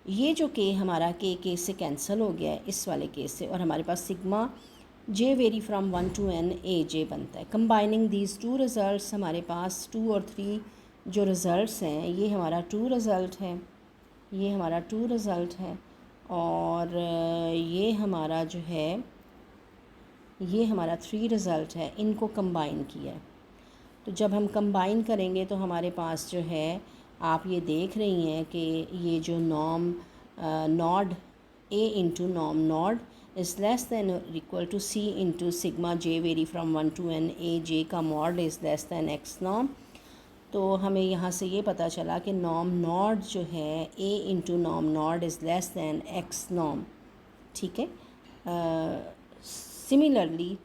ये जो के हमारा के से कैंसिल हो गया है इस वाले केस से, और हमारे पास sigma J vary from 1 to n A J बनता है। कंबाइनिंग दीज टू रिज़ल्ट्स, हमारे पास 2 और 3 जो रिज़ल्ट्स हैं, ये हमारा 2 रिज़ल्ट है, ये हमारा 2 रिज़ल्ट है, और ये हमारा जो है ये हमारा 3 रिज़ल्ट है। इनको कंबाइन किया है, तो जब हम कंबाइन करेंगे तो हमारे पास जो है, आप ये देख रही हैं कि ये जो norm nought a into norm Nord is less than equal to c into sigma J vary from 1 to n A j का mod is less than x norm. तो हमें यहाँ से ये पता चला कि नॉर्म नॉड जो है A into norm Nord is less than x norm. ठीक है, similarly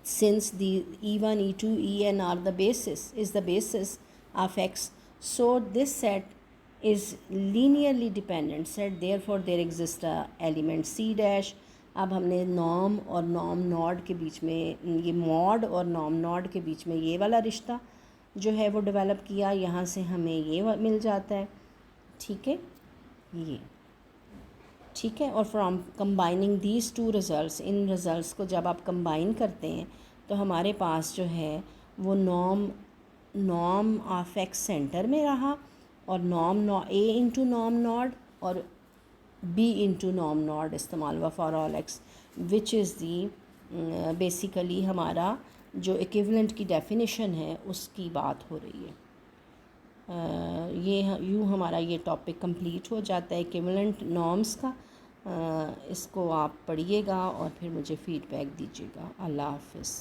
since the E1 E2 En are the basis of X, so this set is linearly dependent set, therefore there exists a element C dash। अब हमने norm और norm Nord के बीच में, ये mod और norm Nord के बीच में ये वाला रिश्ता जो है वो डेवलप किया, यहाँ से हमें ये मिल जाता है। ठीक है, ये ठीक है, और from combining these two results, in results को जब आप कंबाइन करते हैं तो हमारे पास जो है वो नॉर्म ऑफ एक्स सेंटर में रहा, और नॉर्म ए इंटू नॉर्म नॉड और बी इंटू नॉर्म नॉड इस्तेमाल हुआ for all x, which is the basically हमारा जो इक्विवेलेंट की डेफिनेशन है उसकी बात हो रही है। ये यूँ हमारा ये टॉपिक कंप्लीट हो जाता है इक्विवेलेंट नॉर्म्स का। इसको आप पढ़िएगा और फिर मुझे फ़ीडबैक दीजिएगा। अल्लाह हाफ़िज़।